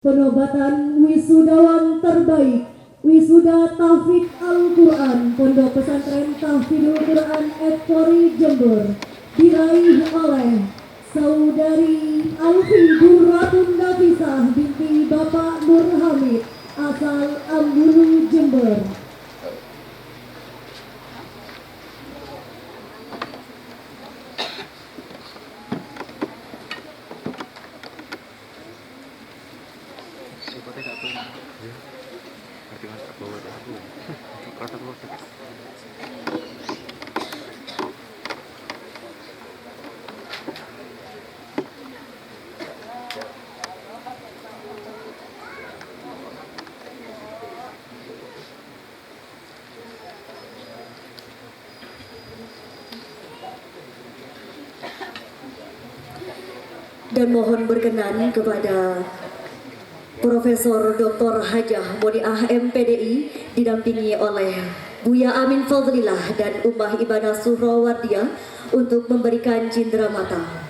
Penobatan wisudawan terbaik wisuda tahfidz Al-Quran Pondok Pesantren Tahfidzul Quran Epori Jember diraih oleh Saudari Alfi Durratun Nafisah binti Bapak Nur Hamid asal Ambulu Jember. Dan mohon berkenan kepada Profesor Dr. Hajah Moniah MPDI didampingi oleh Buya Amin Fadlillah dan Ummah Ibadah Suhrawardiyah untuk memberikan cindera mata.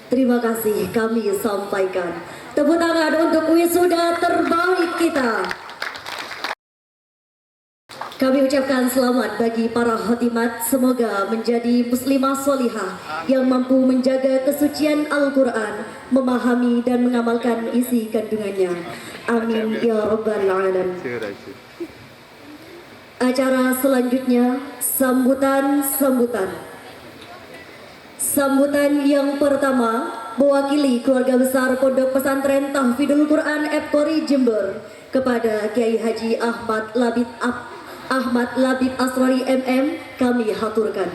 Terima kasih kami sampaikan. Tepuk tangan untuk wisuda terbaik kita. Kami ucapkan selamat bagi para khotimat. Semoga menjadi muslimah solihah yang mampu menjaga kesucian Al-Quran, memahami dan mengamalkan isi kandungannya. Amin ya rabbal alamin. Acara selanjutnya Sambutan yang pertama mewakili keluarga besar Pondok Pesantren Tahfidzul Quran Epori Jember kepada Kiai Haji Ahmad Labib Aswari MM kami haturkan.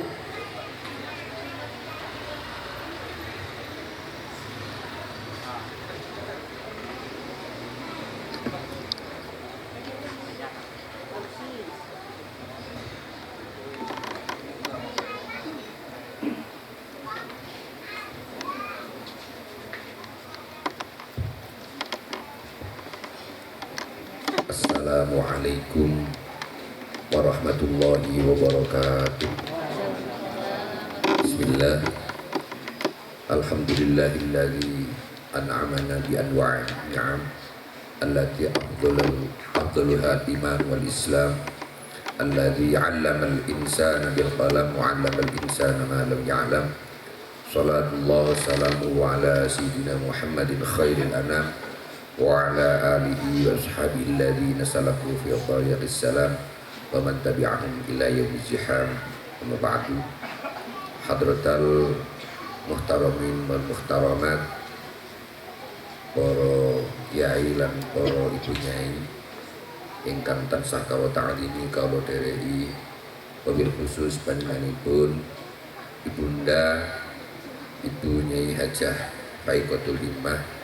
Assalamualaikum warahmatullahi wabarakatuh. Bismillah. Alhamdulillahilladzi an'amana bi anwa'in ni'am allati afdaluha iman wal islam alladzi 'allamal insana bil qalam wa 'allamal insana ma lam ya'lam. Salatullah salamu ala sayyidina Muhammadin khairil anam wa ala alihi wa ashabihi alladhina salaku fi tariqis salam wa man tabi'ahum ila yaumil ziham. Amma ba'du. Hadratal muhtaramin wal muhtaramat, para kiai lan para ibu nyai ingkang tansah kawula ta'zimi kawula dereki, wabil khusus panjenenganipun Ibunda Ibu Nyai Hajah Faikotul Himmah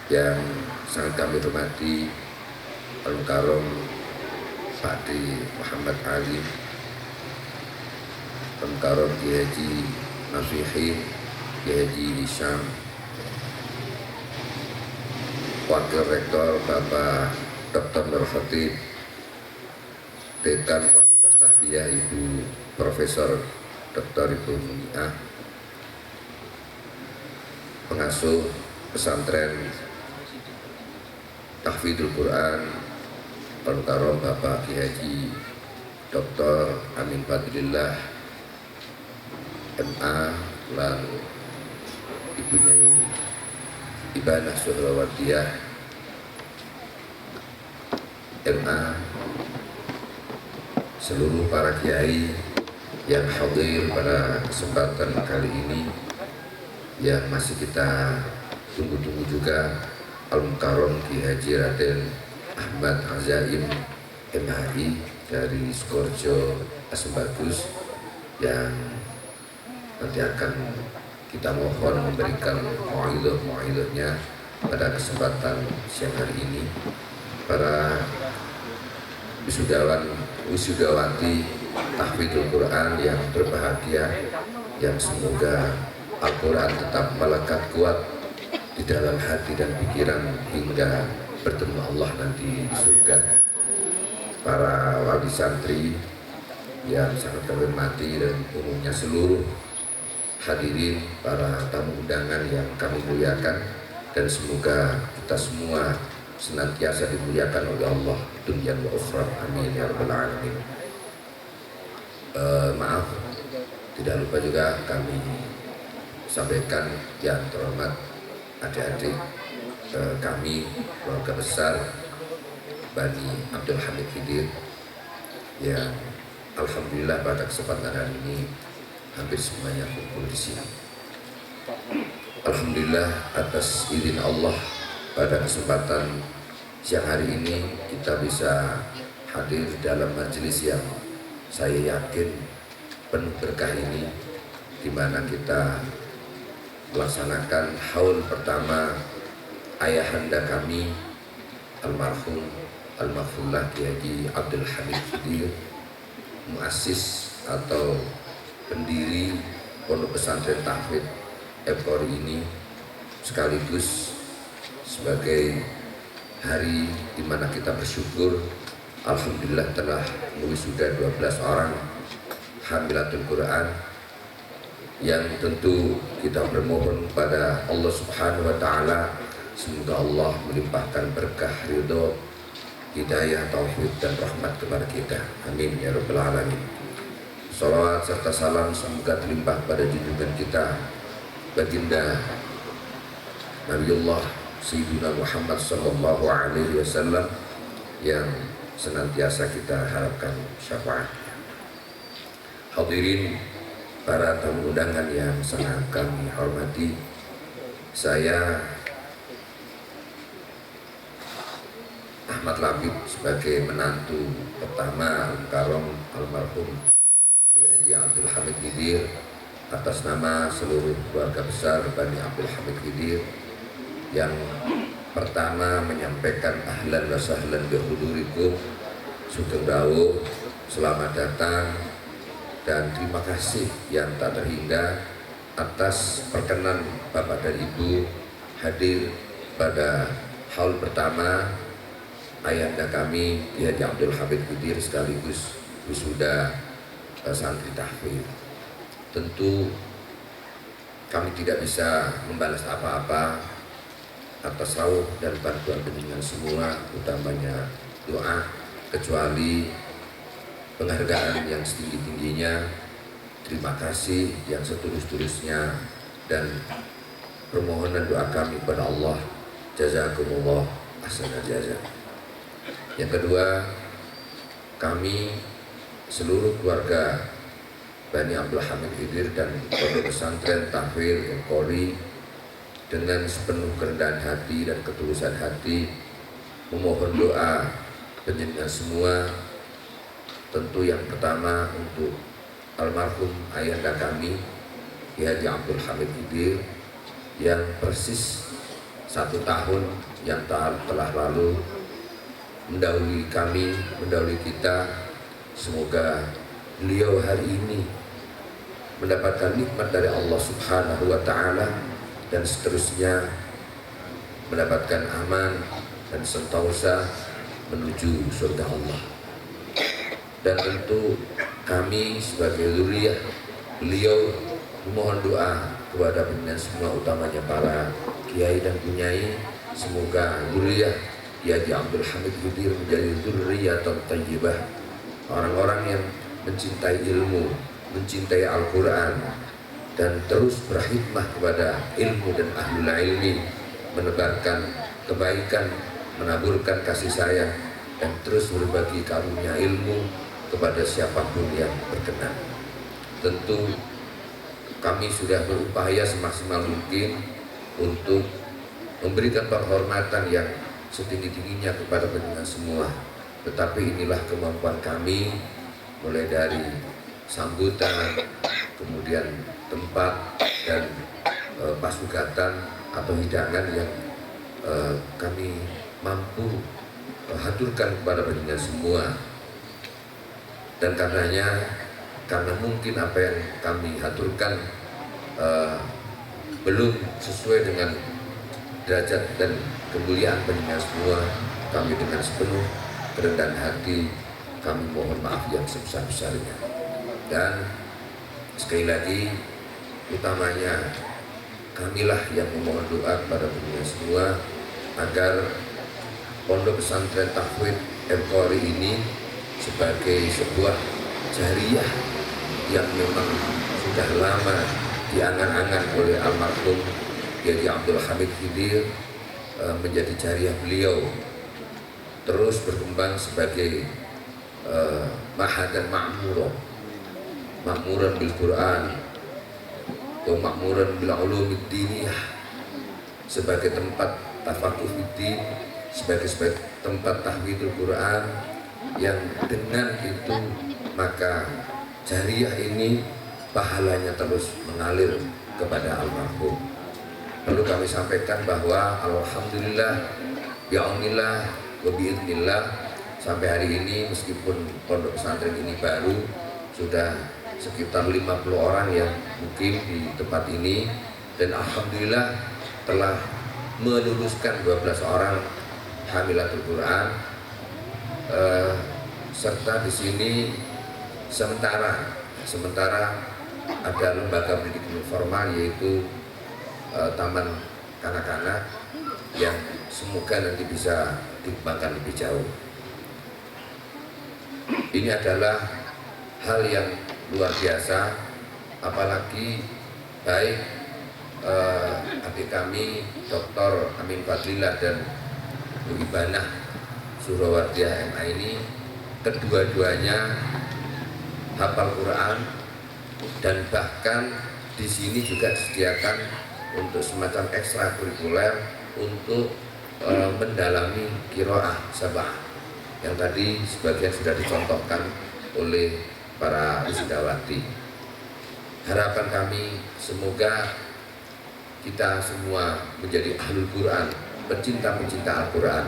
yang sangat kami hormati, Al-Karom Pakde Muhammad Ali, Al-Karom Kiai Haji Nasihin, Kiai Haji Hisham, Wakil Rektor Bapak Dr. Nur Khatib, Dekan Fakultas Tarbiyah Ibu Profesor Dr. Ibu Muniah, Pengasuh Pesantren Tahfidzul Quran Al-Karom Bapak Kiai Haji Dr. Amin Fadlillah MA lan Ibu Nyai Ibadah Suhrawardiyah MA, seluruh para kiai yang hadir pada kesempatan kali ini, yang masih kita tunggu-tunggu juga, Al-Mukarram Ki Haji Raden Ahmad Azaim MHI dari Skorjo Asembagus, yang nanti akan kita mohon memberikan mau'idhah-mau'idhahnya pada kesempatan siang hari ini. Para wisudawati tahfidzul Quran yang berbahagia, yang semoga Al-Quran tetap melekat kuat di dalam hati dan pikiran hingga bertemu Allah nanti di surga. Para wali santri yang sangat kami hormati dan umumnya seluruh hadirin, para tamu undangan yang kami muliakan, dan semoga kita semua senantiasa dimuliakan oleh Allah dunia wa ukhra, amin ya rabbal alamin. Maaf, tidak lupa juga kami sampaikan yang terhormat adik-adik kami, keluarga besar Bani Abdul Hamid Khidir, yang alhamdulillah pada kesempatan hari ini hampir semuanya kumpul di sini. Alhamdulillah atas izin Allah pada kesempatan siang hari ini kita bisa hadir dalam majelis yang saya yakin penuh berkah ini, di mana kita melaksanakan haul pertama ayahanda kami almarhum almarhumlah Ki Haji Abdul Hamid Khidir, muassis atau pendiri Pondok Pesantren Tahfidz Epori ini, sekaligus sebagai hari di mana kita bersyukur alhamdulillah telah mewisuda 12 orang hamilatul Quran, yang tentu kita bermohon pada Allah Subhanahu wa taala semoga Allah melimpahkan berkah ridho, hidayah, taufik dan rahmat kepada kita, amin ya rabbal alamin. Salawat serta salam semoga terlimpah pada junjungan kita baginda Nabiullah Sayyidina Muhammad sallallahu alaihi wasallam, yang senantiasa kita harapkan syafaatnya. Hadirin, para tamu undangan yang sangat kami hormati, saya Ahmad Labib sebagai menantu pertama Al-Mukarram almarhum Ki Haji Abdul Hamid Khidir, atas nama seluruh keluarga besar Bani Abdul Hamid Khidir, yang pertama menyampaikan ahlan wa sahlan bihudurikum, sugeng rawuh, selamat datang dan terima kasih yang tak terhingga atas perkenan Bapak dan Ibu hadir pada haul pertama ayahanda kami Ki Haji Abdul Hamid Khidir sekaligus wisuda santri tahfidz. Tentu kami tidak bisa membalas apa-apa atas rawuh dan bantuan dengan semua, utamanya doa, kecuali penghargaan yang setinggi-tingginya, terima kasih yang setulus-tulusnya, dan permohonan doa kami kepada Allah, jazakumullah ahsanal jazaa. Yang kedua, kami seluruh keluarga Bani Abdul Hamid Khidir dan Pondok Pesantren Tahfidz Epori dengan sepenuh kerendahan hati dan ketulusan hati memohon doa penjenengan semua. Tentu yang pertama untuk almarhum ayahanda kami Ki Haji Abdul Hamid Khidir, yang persis 1 tahun yang telah lalu mendahului kami, mendahului kita. Semoga beliau hari ini mendapatkan nikmat dari Allah Subhanahu wa taala dan seterusnya mendapatkan aman dan sentosa menuju surga Allah. Dan tentu kami sebagai zuriyah beliau memohon doa kepada pimpinan semua, utamanya para kiai dan bunyai, semoga zuriyah Ki Haji Abdul Hamid Khidir menjadi zurriyatan thayyibah, orang-orang yang mencintai ilmu, mencintai Al-Quran, dan terus berkhidmah kepada ilmu dan ahlul ilmi, menebarkan kebaikan, menaburkan kasih sayang, dan terus berbagi karunia ilmu kepada siapapun yang berkenan. Tentu kami sudah berupaya semaksimal mungkin untuk memberikan penghormatan yang setinggi-tingginya kepada pendengar semua. Tetapi inilah kemampuan kami, mulai dari sambutan, kemudian tempat dan pasugatan atau hidangan yang kami mampu haturkan kepada pendengar semua. Dan karena mungkin apa yang kami haturkan belum sesuai dengan derajat dan kemuliaan pendengar semua, kami dengan sepenuh kerendahan hati kami mohon maaf yang sebesar-besarnya. Dan sekali lagi, utamanya kamilah yang memohon doa kepada pendengar semua agar Pondok Pesantren Tahfidz M-Qori ini sebagai sebuah jariah yang memang sudah lama diangan-angan oleh almarhum Kiai Abdul Hamid Khidir, menjadi jariah beliau, terus berkembang sebagai mahadan makmuran bil Quran wa makmuran bil ulumid diniyah, sebagai tempat tafakuh fiddin, sebagai tempat tahfidul Quran, yang dengan itu maka jariah ini pahalanya terus mengalir kepada almarhum. Perlu kami sampaikan bahwa alhamdulillah, bi'aunillah, wa bi'idnillah, sampai hari ini meskipun pondok pesantren ini baru, sudah sekitar 50 orang yang mukim di tempat ini, dan alhamdulillah telah meluluskan 12 orang hamilatul Quran, serta di sini sementara ada lembaga pendidikan formal, yaitu taman kanak-kanak, yang semoga nanti bisa dikembangkan lebih jauh. Ini adalah hal yang luar biasa, apalagi baik adik kami Dr. Amin Fadlillah dan Bu Ibanah Surawardiyah MA ini, kedua-duanya hafal Quran, dan bahkan di sini juga disediakan untuk semacam ekstrakurikuler untuk mendalami qiraah sabah yang tadi sebagian sudah dicontohkan oleh para wisudawati. Harapan kami semoga kita semua menjadi ahlul Quran, pencinta Al-Quran,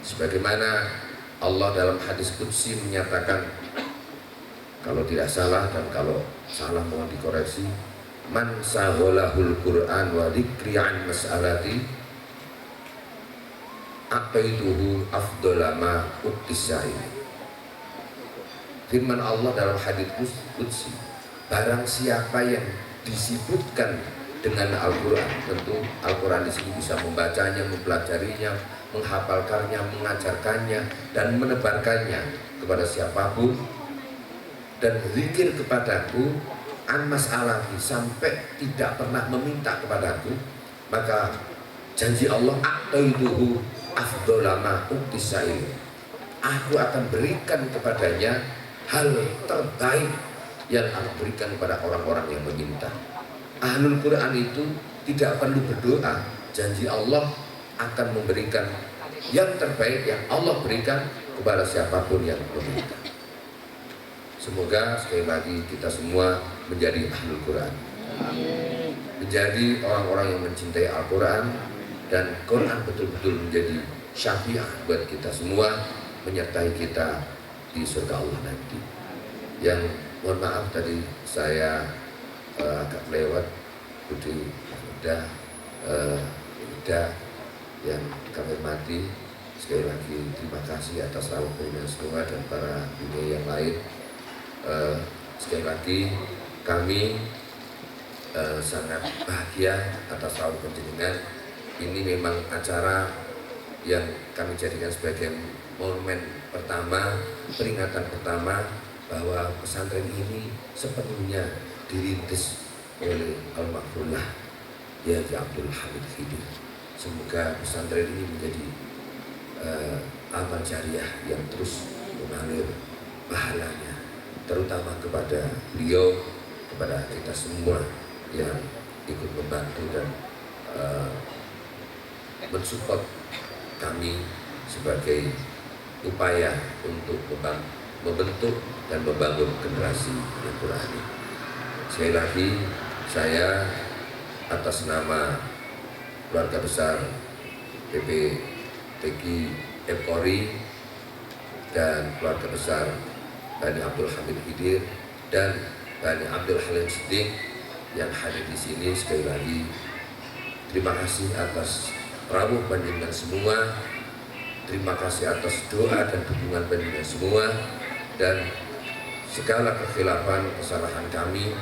sebagaimana Allah dalam hadis qudsi menyatakan, kalau tidak salah dan kalau salah mohon dikoreksi, man sagholahul Quran wa dzikri an mas'alati aqaituhu afdolama uktisai. Firman Allah dalam hadits qudsi, barang siapa yang disibukkan dengan Al-Quran, tentu Al-Quran di sini bisa membacanya, mempelajarinya, menghafalkannya, mengajarkannya, dan menebarkannya kepada siapapun, dan zikir kepadaku an mas'alati, sampai tidak pernah meminta kepadaku, maka janji Allah, aqaituhu afdolama uktisai, aku akan berikan kepadanya hal terbaik yang aku berikan kepada orang-orang yang meminta. Ahlul Quran itu tidak perlu berdoa, janji Allah akan memberikan yang terbaik yang Allah berikan kepada siapapun yang meminta. Semoga sekali lagi kita semua menjadi ahlul Quran, menjadi orang-orang yang mencintai Al-Quran, dan Quran betul-betul menjadi syafiah buat kita semua, menyertai kita di surga Allah nanti. Yang mohon maaf tadi saya agak lewat, Budi Uda yang kami hormati, sekali lagi terima kasih atas rawuh pendengar semua dan para dunia yang lain. Sekali lagi kami sangat bahagia atas rawuh penjenengan. Ini memang acara yang kami jadikan sebagai momen pertama, peringatan pertama bahwa pesantren ini sepenuhnya dirintis oleh almarhumlah Kiai Abdul Hamid Khidir. Semoga pesantren ini menjadi amal jariah yang terus mengalir pahalanya, terutama kepada beliau kepada kita semua yang ikut membantu dan mensupport kami sebagai upaya untuk membentuk dan membangun generasi yang Qurani. Sekali lagi saya atas nama keluarga besar PPTQ Epkori dan keluarga besar Bani Abdul Hamid Hidir dan Bani Abdul Halim Siddiq yang hadir di sini, sekali lagi terima kasih atas rawuh panjenengan semua. Terima kasih atas doa dan dukungan panjenengan semua, dan segala kekhilafan, kesalahan kami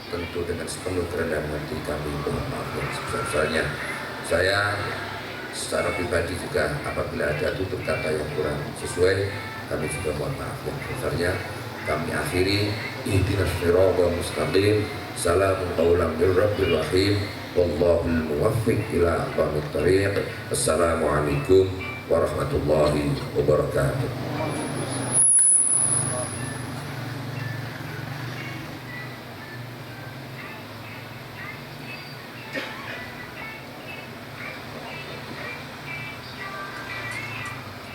tentu dengan sepenuh kerendahan hati kami mohon maaf yang sebesar-besarnya. Saya secara pribadi juga apabila ada tutur kata yang kurang sesuai, kami juga mohon maaf yang sebesarnya. Kami akhiri, ihdinas siratal mustaqim, salamun qaulan mir rabbil rahim, wallahul muwaffiq ila aqwamit thariq. Assalamualaikum warahmatullahi wabarakatuh.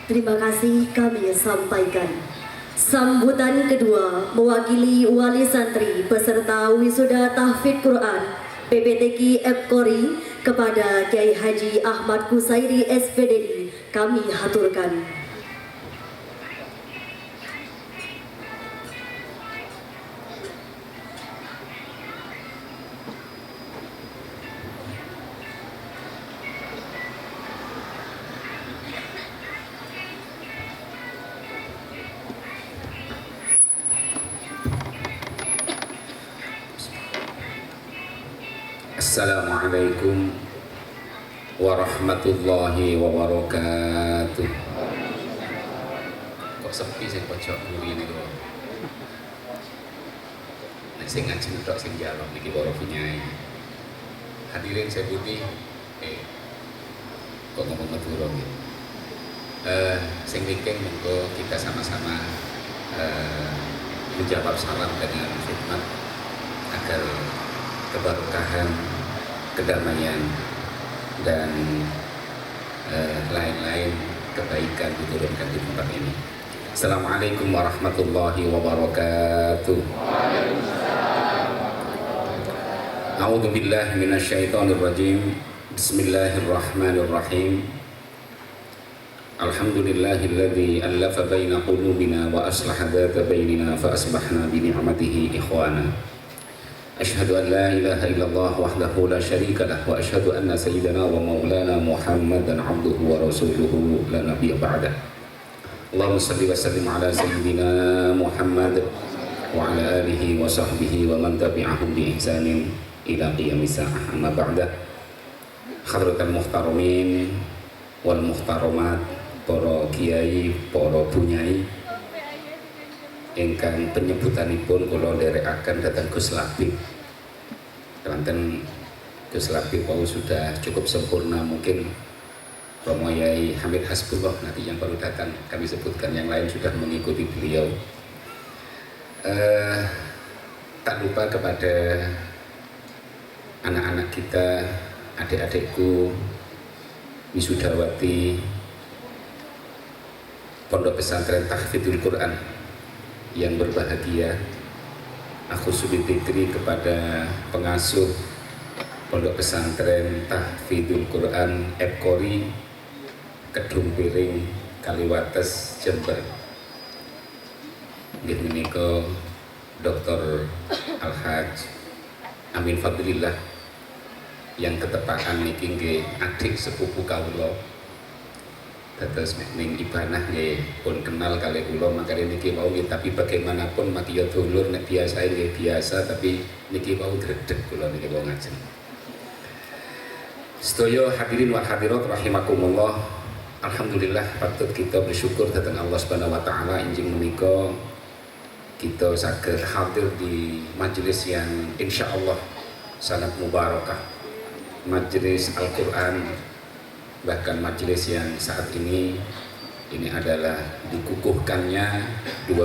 Terima kasih kami sampaikan. Sambutan kedua mewakili wali santri beserta wisuda tahfidz Quran PPTQ Epkori kepada Kiai Haji Ahmad Kusairi SPDI kami haturkan. Assalamualaikum warahmatullahi wabarakatuh. Kok sepi sing pojok kuwi niku. Nek sing ngaji tok sing jaluk niki para punyai. Hadirin saya putih kok ngomong Madura nggih. Sing mikir monggo kita sama-sama menjawab salam dengan khidmat agar keberkahan, kedamaian dan lain-lain kebaikan diturunkan di tempat ini. Assalamualaikum warahmatullahi wabarakatuh. A'udzu billahi minasyaitonir rajim. Bismillahirrahmanirrahim. Alhamdulillahilladzi allafa baina qulubina wa aslaha dzata bainina fa asbahna bi ni'matihi ikhwana. أشهد أن لا إله إلا الله وحده لا شريك له وأشهد أن سيدنا ومولانا محمدا عبده ورسوله لا نبي بعده. اللهم صل وسلم على سيدنا محمد وعلى آله وصحبه ومن تبعهم بإحسان إلى قيام الساعة. أما بعد. حضرة المحترمين والمحترمات, para kiai, para bunyai ingkang penyebutanipun kula nderekaken dhateng Gus Labib. Kelanten Gus Labib wau sudah cukup sempurna, mungkin Romo Yai Hamid Hasbullah nanti yang baru datang kami sebutkan, yang lain sudah mengikuti beliau. Tak lupa kepada anak-anak kita, adik-adikku, wisudawati Pondok Pesantren Tahfidzul Quran yang berbahagia, aku Subidikri kepada pengasuh Pondok Pesantren Tahfidzul Quran Epkori Kedung Piring Kaliwates Jember. Nggih menika Dr. Al-Haj Amin Fadlillah yang ketepaan niki nggih adik sepupu kawula. Dados ning ibanah nggih pun kenal kali kula makane niki wau nggih, tapi bagaimanapun maki ya dulur nek biasa nggih biasa, tapi niki wau dredeg kula niki wau ngajeng. Sedaya hadirin wal hadirat rahimakumullah. Alhamdulillah patut kita bersyukur dhateng Allah Subhanahu wa taala injing menika kita saged hadir di majelis yang insyaallah sangat mubarakah. Majelis Al-Qur'an, bahkan majelis yang saat ini adalah dikukuhkannya 12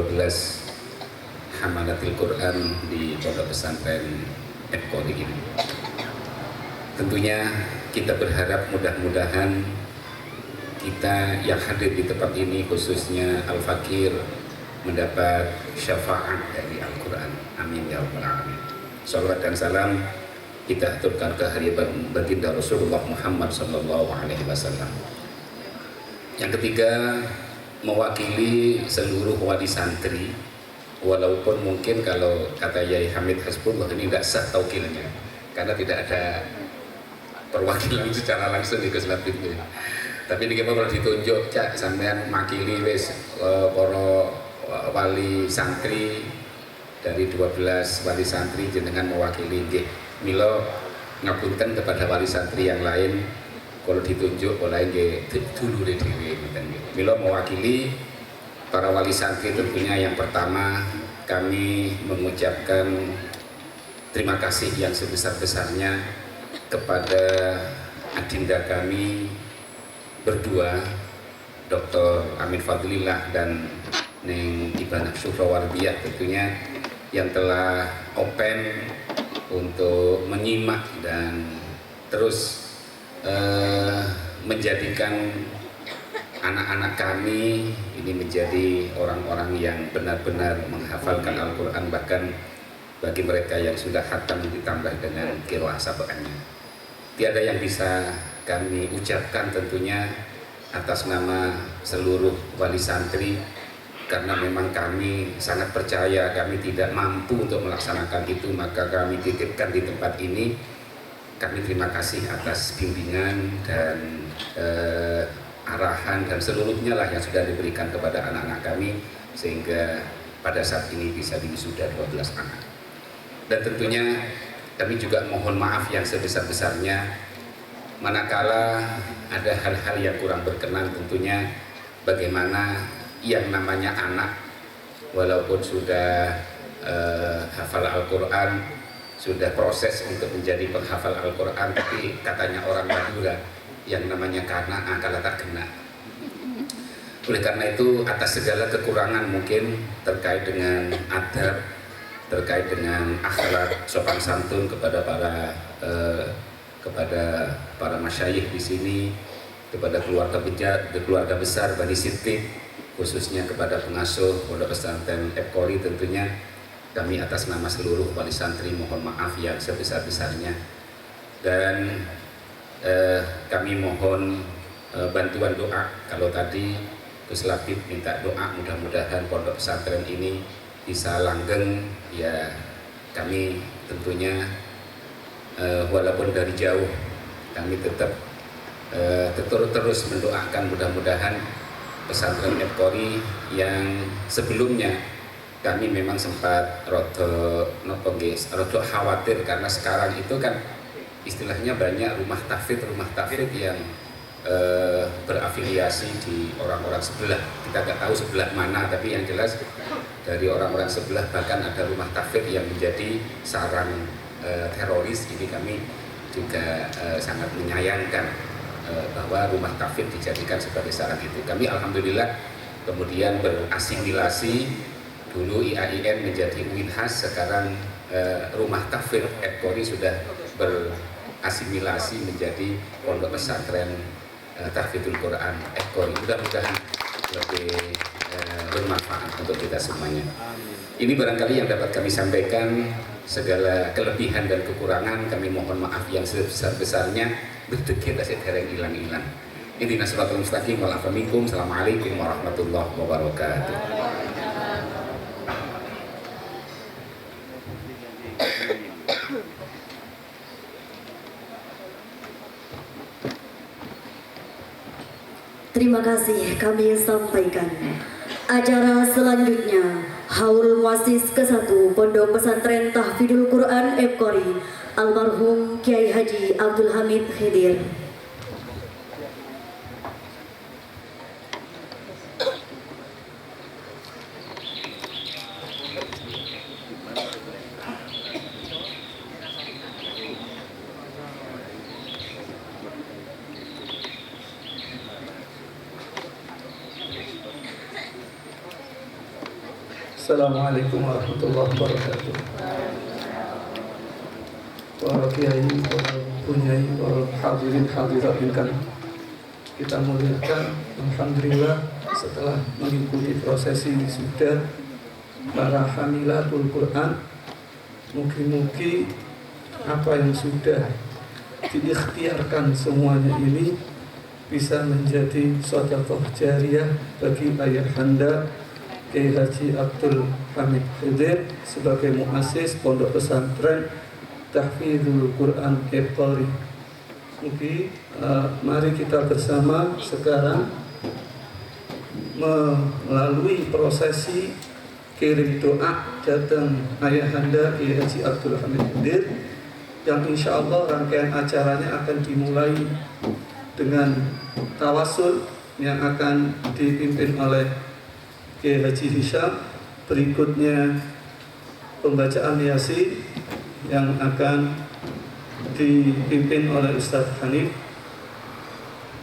Hamalatil Quran di Pondok Pesantren Epkori ini. Tentunya kita berharap mudah-mudahan kita yang hadir di tempat ini, khususnya Al-Fakir, mendapat syafaat dari Al-Quran. Amin ya rabbal alamin. Salawat dan salam kita aturkan ke hari baginda Rasulullah Muhammad sallallahu alaihi wasallam. Yang ketiga, mewakili seluruh wali santri, walaupun mungkin kalau kata Yai Hamid Hasbullah ini tidak sah taukilnya karena tidak ada perwakilan secara langsung di Keslab itu. Tapi ini kalau ditunjuk cak sampean makili wis para wali santri dari 12 wali santri jenengan mewakili nggih. Mila ngapunten kepada wali santri yang lain kalau ditunjuk oleh nggih dulure dhewe ngoten nggih. Mila mewakili para wali santri tentunya yang pertama kami mengucapkan terima kasih yang sebesar-besarnya kepada adinda kami berdua, Dr. Amin Fadlillah dan Neng Ibanah Syuhrawardiyah tentunya yang telah open untuk menyimak dan terus menjadikan anak-anak kami ini menjadi orang-orang yang benar-benar menghafalkan Al-Quran, bahkan bagi mereka yang sudah khatam ditambah dengan qiraah sabaannya. Tiada yang bisa kami ucapkan tentunya atas nama seluruh wali santri, karena memang kami sangat percaya kami tidak mampu untuk melaksanakan itu, maka kami titipkan di tempat ini. Kami terima kasih atas bimbingan dan arahan dan seluruhnya lah yang sudah diberikan kepada anak-anak kami sehingga pada saat ini bisa diwisuda 12 anak. Dan tentunya kami juga mohon maaf yang sebesar-besarnya manakala ada hal-hal yang kurang berkenan, tentunya bagaimana yang namanya anak walaupun sudah hafal Al-Quran, sudah proses untuk menjadi penghafal Al-Quran, tapi katanya orang Madura yang namanya karena akal tak kena. Oleh karena itu atas segala kekurangan mungkin terkait dengan adab, terkait dengan akhlak sopan santun kepada para masyayikh di sini, kepada keluarga besar Bani Siddiq, khususnya kepada pengasuh Pondok Pesantren Epkori, tentunya kami atas nama seluruh wali santri mohon maaf yang sebesar-besarnya, dan kami mohon bantuan doa. Kalau tadi Gus Labib minta doa mudah-mudahan Pondok Pesantren ini bisa langgeng, ya kami tentunya walaupun dari jauh kami tetap terus mendoakan mudah-mudahan pesantren Epkori yang sebelumnya kami memang sempat rodo khawatir karena sekarang itu kan istilahnya banyak rumah tahfidz yang berafiliasi di orang-orang sebelah. Kita nggak tahu sebelah mana, tapi yang jelas dari orang-orang sebelah, bahkan ada rumah tahfidz yang menjadi sarang teroris. Ini kami juga sangat menyayangkan bahwa rumah tahfidz dijadikan sebagai sarang itu. Kami alhamdulillah kemudian berasimilasi, dulu IAIN menjadi UINHAS, sekarang rumah tahfidz Epkori sudah berasimilasi menjadi Pondok Pesantren Tahfidzul Quran Epkori. Mudah-mudahan lebih bermanfaat untuk kita semuanya. Ini barangkali yang dapat kami sampaikan. Segala kelebihan dan kekurangan kami mohon maaf yang sebesar-besarnya. Berdekit asyik dereng hilang-hilang. Intinya suratul mustaqim wal afa minkum. Assalamualaikum warahmatullahi wabarakatuh. Terima kasih kami sampaikan. Acara selanjutnya Haul Muassis ke-1 Pondok Pesantren Tahfidzul Quran Epkori Almarhum Kiai Haji Abdul Hamid Khidir. Assalamualaikum warahmatullahi wabarakatuh. Para kiai, para punyai, para hadirin hadirat yang kita muliakan, alhamdulillah setelah mengikuti prosesi wisuda para hamilatul Quran, mugi-mugi apa yang sudah diikhtiarkan semuanya ini bisa menjadi sedekah jariyah bagi ayahanda Kiai Haji Abdul Hamid Khidir sebagai muassis Pondok Pesantren Tahfidzul Quran Qari. Mari kita bersama sekarang melalui prosesi kirim doa datang ayahanda Kiai Haji Abdul Hamid Khidir, yang insya Allah rangkaian acaranya akan dimulai dengan tawasul yang akan dipimpin oleh Kiai Haji Hisham. Berikutnya pembacaan Yasin yang akan dipimpin oleh Ustadz Hanif.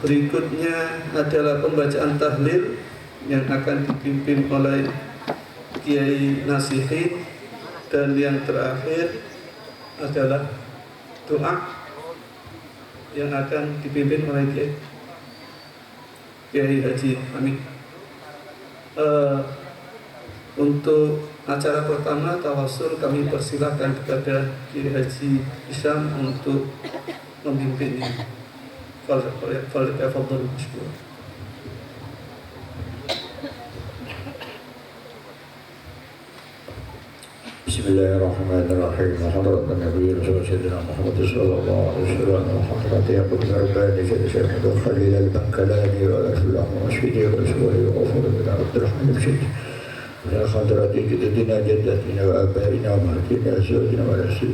Berikutnya adalah pembacaan tahlil yang akan dipimpin oleh Kiai Nasihin. Dan yang terakhir adalah doa yang akan dipimpin oleh Kiai Haji Hamid. Untuk acara pertama tawasul kami persilakan kepada Kiai Haji Hisham untuk memimpinnya. Fadhil mashkur. Bismillahirrahmanirrahim. Hadrat Nabi Rasul Sayyidina Muhammad sallallahu alaihi wasallam wa hadrat Yaqub bin Rabbani Syekh Abdul Khalil al-Bankalani wa al-Fulah Masjidi wa Rasulullah wa Ghafur bin Abdul Halim Syekh wa hadrat jaddatina jaddatina wa abaina wa mahtina azwajina wa rasul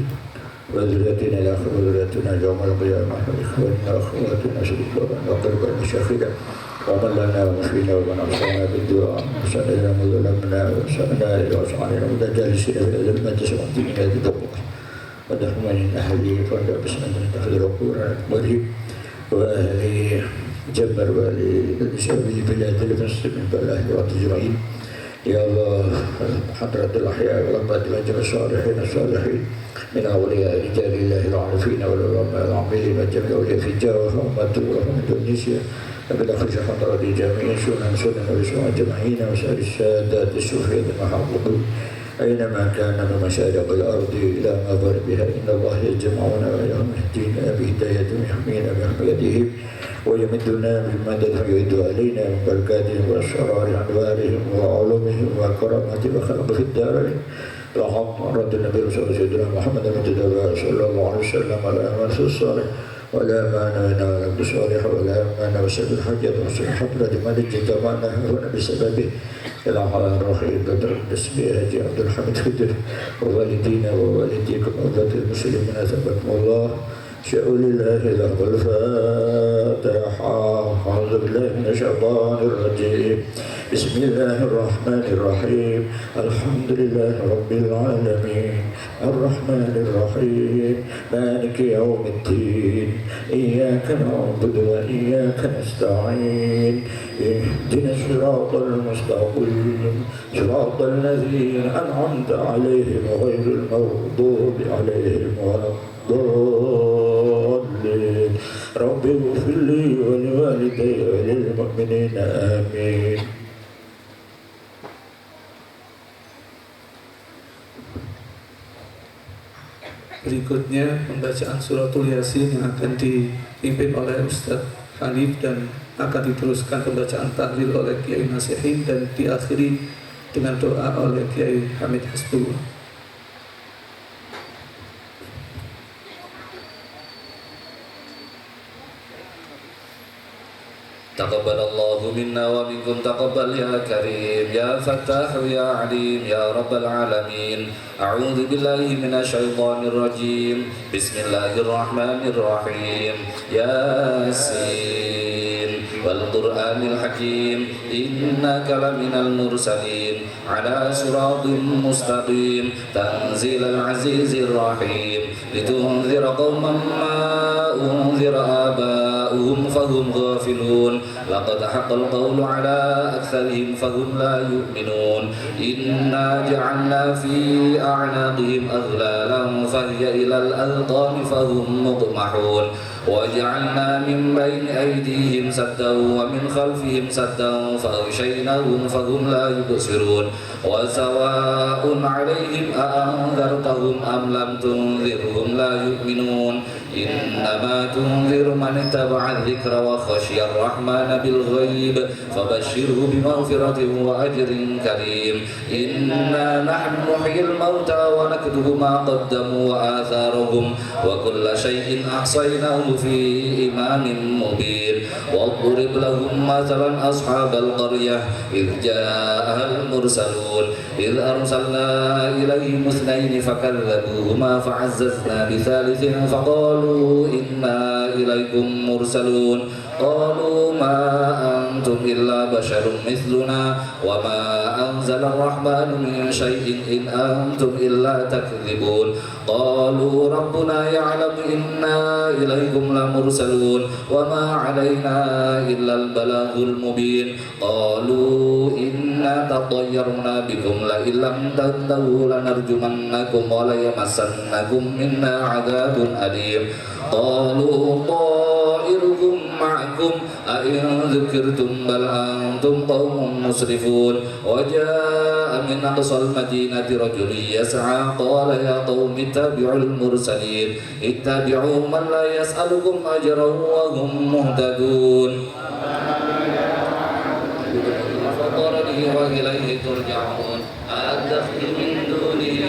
wa dhurriyyatina ila akhir dhurriyyatina yawm al-qiyamah wa ikhwanina wa akhwatina syukuran wa qurban masyakhida ومن لنا وفينا ومن أوصانا بالدعاء وسألنا وظلمنا وسألنا وسعنا ومتجالسنا في المجلس وعندنا هذه الدعوة ودخلنا من أهلي فأنا بسمنا تأخذ القرآن أكبره وأهلي جبر ولسبب بلاد المسلمين بالله والتجرعين يا الله حضرة الأحياء ولقد الأجر الصالحين من أولياء رجال الله العارفين والعلماء العاملين وجميع أولياء في الجوة ومن تونسيا بالأخذ حضرة جميع سنن ورسوم أجمعين وسائر السادات الصوفية المحققين أينما كان من مشارق الأرض إلى مغربها إن الله يجمعنا ويوم يهدينا بهدايته يحمينا بحميته ويمدنا بالمدد ويعد علينا من بركاتهم وأسرار أنوارهم وعلومهم وكراماتهم وخلق في الدارين لحق مرة النبي صلى الله عليه وسلم محمد المتدبر صلى الله عليه وسلم على أمانة الصالح ولا مانع من عبد الصالح ولا مانع وسبب الحجة وسبب حفلة ملك جمعنا هنا بسببه إلى على الرحيم بدر باسمه هجي عبد الحميد خدر ووالدينا ووالديكم أولاد المسلمين ثبتكم الله شاء لله له الفاتحة. أعوذ بالله من الشيطان الرجيم. بسم الله الرحمن الرحيم. الحمد لله رب العالمين الرحمن الرحيم مالك يوم الدين إياك نعبد وإياك نستعين اهدنا الصراط المستقيم صراط الذين أنعمت عليهم غير المغضوب عليهم ولا الضالين رب اغفر لي ولوالدي وللمؤمنين آمين. Berikutnya pembacaan suratul Yasin yang akan dipimpin oleh Ustadz Hanif dan akan diteruskan pembacaan tahlil oleh Kiai Nasihin dan diakhiri dengan doa oleh Kiai Hamid Hasbullah. تقبل الله منا ومنكم تقبل يا كريم يا فتاح يا عليم يا رب العالمين. أعوذ بالله من الشيطان الرجيم. بسم الله الرحمن الرحيم. ياسين والقرآن الحكيم إنك لمن المرسلين على صراط مستقيم تنزيل العزيز الرحيم لتنذر قوما ما أنذر آباؤهم فهم غافلون لقد حق القول على أكثرهم فهم لا يؤمنون إنا جعلنا في أعناقهم أغلالا فهي إلى الأذقان فهم مقمحون وجعلنا من بين أيديهم سدا ومن خلفهم سدا فأغشيناهم فهم لا يبصرون وسواء عليهم أأنذرتهم أم لم تنذرهم لا يؤمنون إنما تنذر من اتبع الذكر وخشي الرحمن بالغيب فبشره بمغفرة وأجر كريم إنا نحن نحيي الموتى ونكتب ما قدموا وآثارهم وكل شيء أحصيناه في إمام مبين واضرب لهم مثلا أصحاب القرية إذ جاءها المرسلون إذ أرسلنا إليهم اثنين فكذبوهما فعززنا بثالث فقالوا إنا إليكم مرسلون قالوا ما أنتم إلا بشر مثلنا وما أنزل الرحمن من شيء إن أنتم إلا تكذبون قالوا ربنا يعلم إنا إليكم لمرسلون وما علينا إلا البلاغ المبين قالوا إنا تطيرنا بكم لئن لم تنتهوا لنرجمنكم وليمسنكم منا عذاب أليم قالوا طائركم معكم أئن ذكرتم بل أنتم قوم مسرفون وجاء من أقصى المدينة رجل يسعى قال يا قوم اتبعوا المرسلين اتبعوا من لا يسألكم أجرا وهم مهتدون فطرني وإليه ترجعون أأتخذ من دونه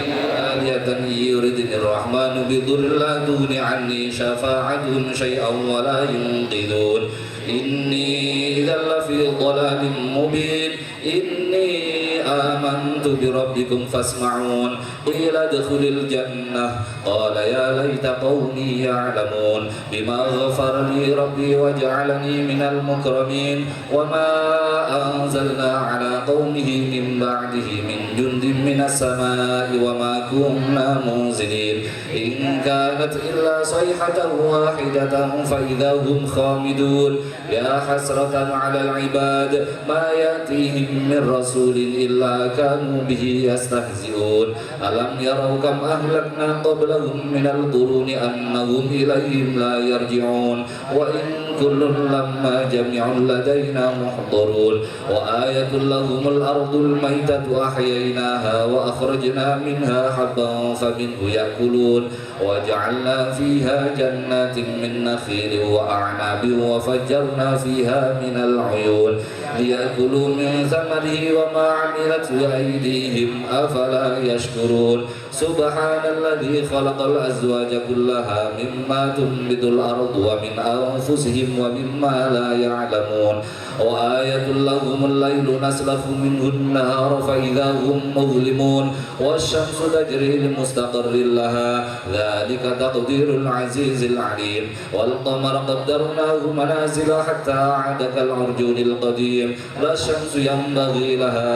آلهة يردني الرحمن بضر لا تغن عني شفاعتهم شيئا ولا ينقذون إني إذا لفي ضلال مبين إني آمنت بربكم فاسمعون قيل ادخل الجنة قال يا ليت قومي يعلمون بما غفر لي ربي وجعلني من المكرمين وما أنزلنا على قومه من بعده من جند من السماء وما كنا منزلين إن كانت إلا صيحة واحدة فإذا هم خامدون يا حسرة على العباد ما يأتيهم من رسول إلا كانوا به يستهزئون ألم يروا كم أهلكنا قبلهم من القرون أنهم إليهم لا يرجعون وإن كل لما جميع لدينا محضرون وآية لهم الأرض الميتة أحييناها وأخرجنا منها حبا فمنه يأكلون وجعلنا فيها جنات من نخيل وأعناب وفجرنا فيها من العيون ليأكلوا من ثمره وما عملته أيديهم أفلا يشكرون سبحان الذي خلق الأزواج كلها مما تنبت الأرض ومن أنفسهم ومما لا يعلمون وآية لهم الليل نسلخ منه النهار فإذا هم مظلمون والشمس تجري لمستقر لها ذلك تقدير العزيز العليم والقمر قدرناه منازل حتى عاد كالعرجون القديم لا الشمس ينبغي لها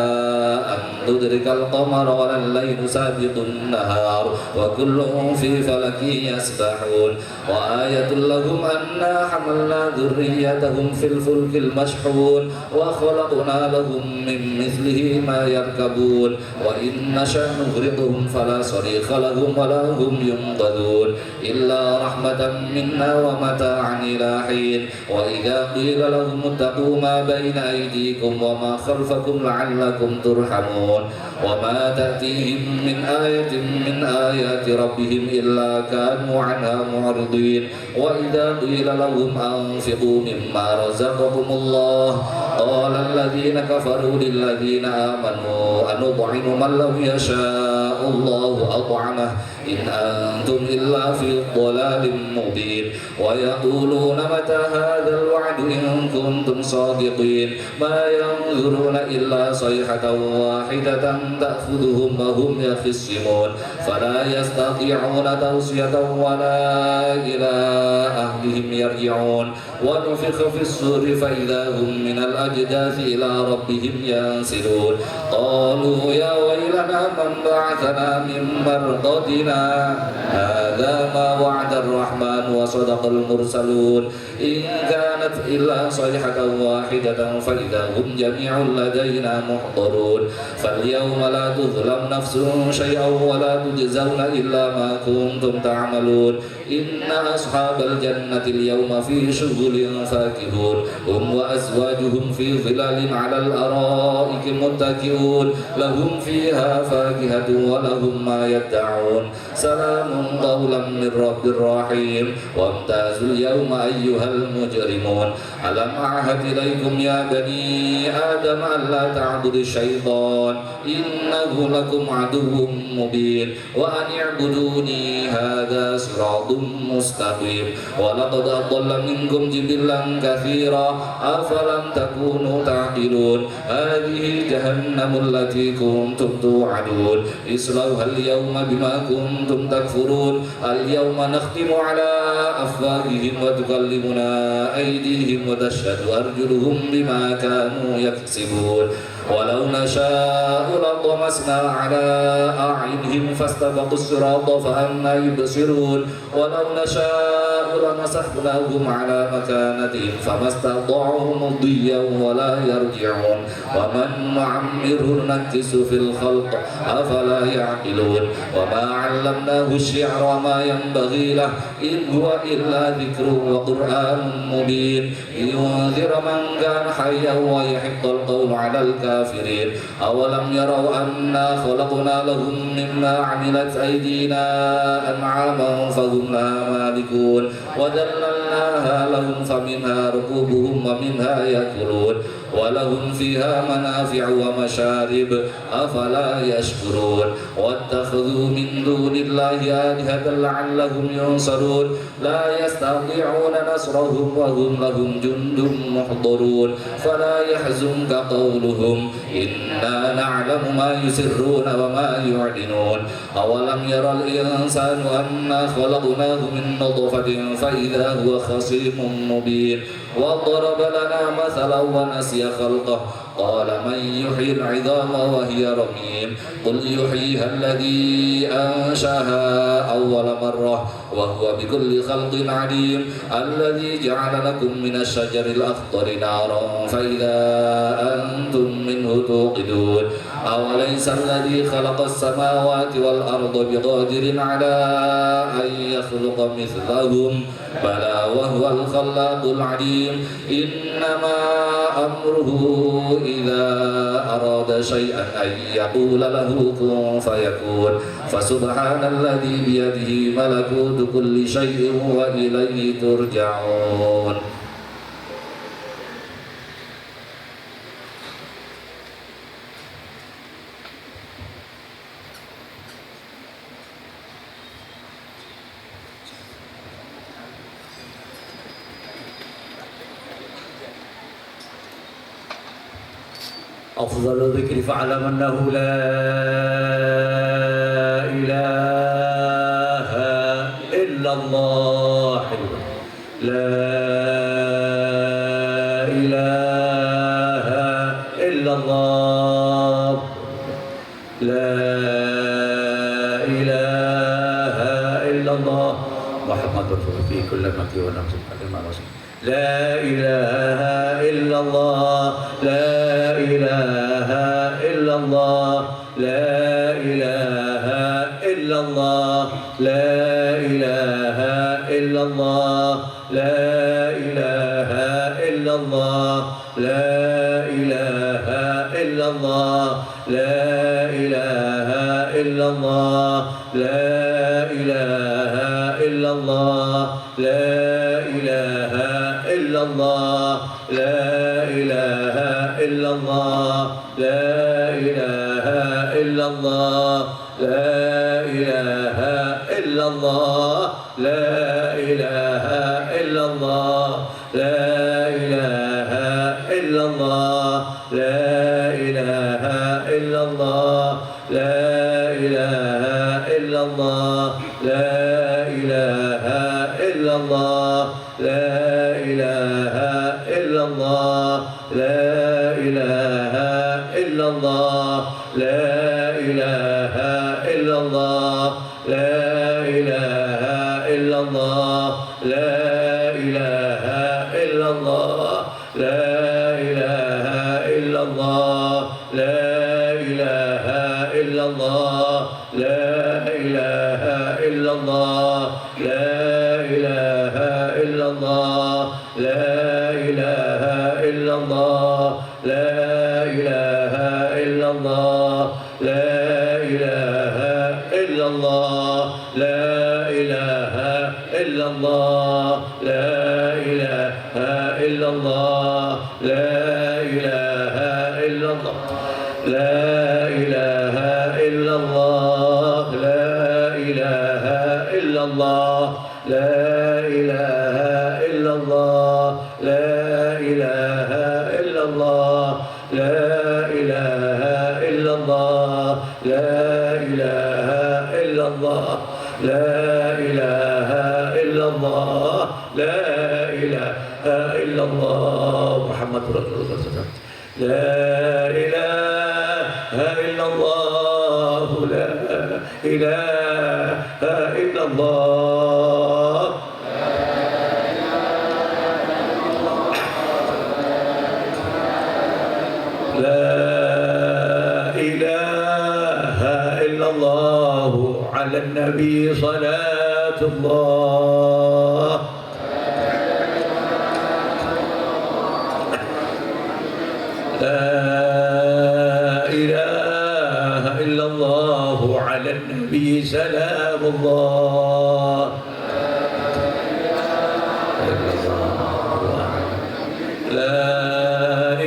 أن تدرك القمر ولا الليل سابق النهار وكل في فلك يسبحون وآية لهم أنا حملنا ذريتهم في الفلك المشحون وخلقنا لهم من مثله ما يركبون وإن نشأ نغرقهم فلا صريخ لهم ولا هم ينقذون إلا رحمة منا ومتاعا إلى حين وإذا قيل لهم اتقوا ما بين أيديكم وما خلفكم لعلكم ترحمون وما تأتيهم من آية من آيات ربهم إلا كانوا عنها معرضين وإذا قيل لهم أنفقوا مما رزقكم الله قال الذين كفروا للذين آمنوا أنطعم من لو يشاء الله أطعمه إن أنتم إلا في ضلال مبين ويقولون متى هذا الوعد إن كنتم صادقين ما ينظرون إلا صيحة واحدة تأخذهم وهم يخصمون فلا يستطيعون توصية ولا إلى أهلهم يرجعون ونفخ في الصور فإذا هم من الأجداث إلى ربهم ينسلون قالوا يا ويلنا من بعثنا لنا من مرقدنا هذا ما وعد الرحمن وصدق المرسلون إن كانت إلا صيحة واحدة فإذا هم جميع لدينا محضرون فاليوم لا تظلم نفس شيئا ولا تجزون إلا ما كنتم تعملون إن أصحاب الجنة اليوم في شغل فاكهون هم وأزواجهم في ظلال على الأرائك متكئون لهم فيها فاكهة ولهم ما يدعون سلام قولا من رب رحيم وامتازوا اليوم أيها المجرمون ألم أعهد إليكم يا بني آدم ألا تعبدوا الشيطان إنه لكم عدو مبين وأن اعبدوني هذا صراط مستقيم ولقد أضل منكم جبلا كثيرا أفلم تكونوا تعقلون هذه جهنم التي كنتم توعدون اصلوها اليوم بما كنتم تكفرون اليوم نختم على أفواههم وتكلمنا أيديهم وتشهد أرجلهم بما كانوا يكسبون ولو نشاء لطمسنا على أعينهم فاستبقوا الصراط فأنى يبصرون ولو نشاء لمسخناهم على مكانتهم فما استطاعوا مضيا ولا يرجعون ومن نعمره نكس في الخلق أفلا يعقلون وما علمناه الشعر وما ينبغي له إن هو إلا ذكر وقرآن مبين لينذر من كان حيا ويحق القول على الكافرين أولم يروا أنا خلقنا لهم مما عملت أيدينا أنعاما فهم لها مالكون وذللناها لهم فمنها ركوبهم ومنها يأكلون ولهم فيها منافع ومشارب أفلا يشكرون واتخذوا من دون الله آلهة لعلهم ينصرون لا يستطيعون نصرهم وهم لهم جند محضرون فلا يحزنك قولهم إنا نعلم ما يسرون وما يعلنون أولم يرى الإنسان أنا خلقناه من نطفة فإذا هو خصيم مبين وضرب لنا مثلا ونسي خلقه قال من يحيي العظام وهي رميم قل يحييها الذي أنشأها أول مرة وهو بكل خلق عليم الذي جعل لكم من الشجر الأخضر نارا فإذا أنتم منه توقدون أوليس الذي خلق السماوات والأرض بقادر على أن يخلق مثلهم بلى وهو الخلاق العليم إنما أمره إذا أراد شيئا أن يقول له كن فيكون فسبحان الذي بيده ملكوت كل شيء وإليه ترجعون. أفضل الذكر فاعلم أنه لا إله إلا الله لا إله إلا الله لا إله إلا الله محمد رسول في كل مكي ونفس لا إله إلا الله لا إله إلا الله لا إله إلا الله لا إله إلا الله لا إله إلا الله لا إله إلا الله لا إله إلا الله لا إله إلا الله لا إله إلا الله لا إله إلا الله لا إله إلا الله لا إله إلا الله لا إله إلا الله لا إله إلا الله لا إله إلا الله لا إله إلا الله لا إله إلا الله لا إله إلا الله لا إله إلا الله لا إله إلا الله لا إله إلا الله لا إله إلا الله لا إله إلا الله لا إله إلا الله لا إله إلا الله لا إله إلا الله لا إله إلا الله لا إله إلا الله لا إله إلا الله لا إله إلا الله لا إله إلا الله لا إله إلا الله لا إله إلا الله لا إله إلا الله لا إله إلا الله لا إله إلا الله لا إله إلا الله لا إله إلا الله محمد رسول الله لا إله إلا الله لا إله إلا الله لا إله إلا الله على النبي صلاة الله لا إله إلا الله على النبي سلام الله لا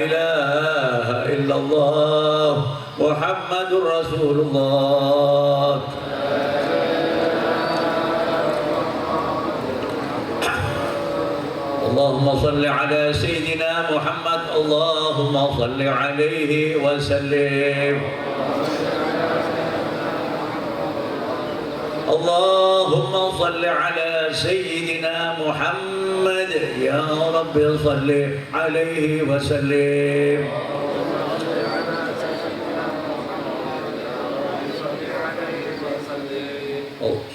إله إلا الله محمد رسول الله اللهم صل على سيدنا محمد اللهم صل عليه وسلم اللهم صل على سيدنا محمد يا رب صل عليه وسلم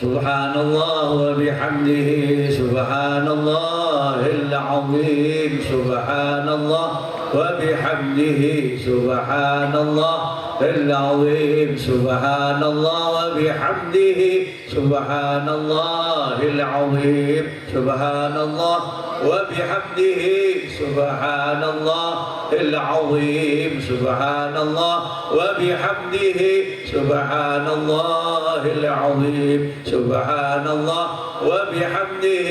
سبحان الله وبحمده سبحان الله العظيم سبحان الله وبحمده سبحان الله العظيم سبحان الله وبحمده سبحان الله العظيم سبحان الله وبحمده سبحان الله العظيم سبحان الله وبحمده سبحان الله العظيم سبحان الله وبحمده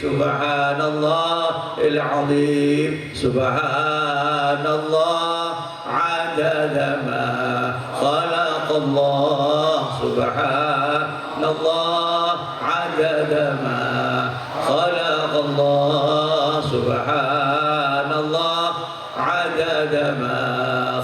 سبحان الله العظيم سبحان الله عدد ما خلق الله سبحان الله عدد ما خلق الله سبحان الله عدد ما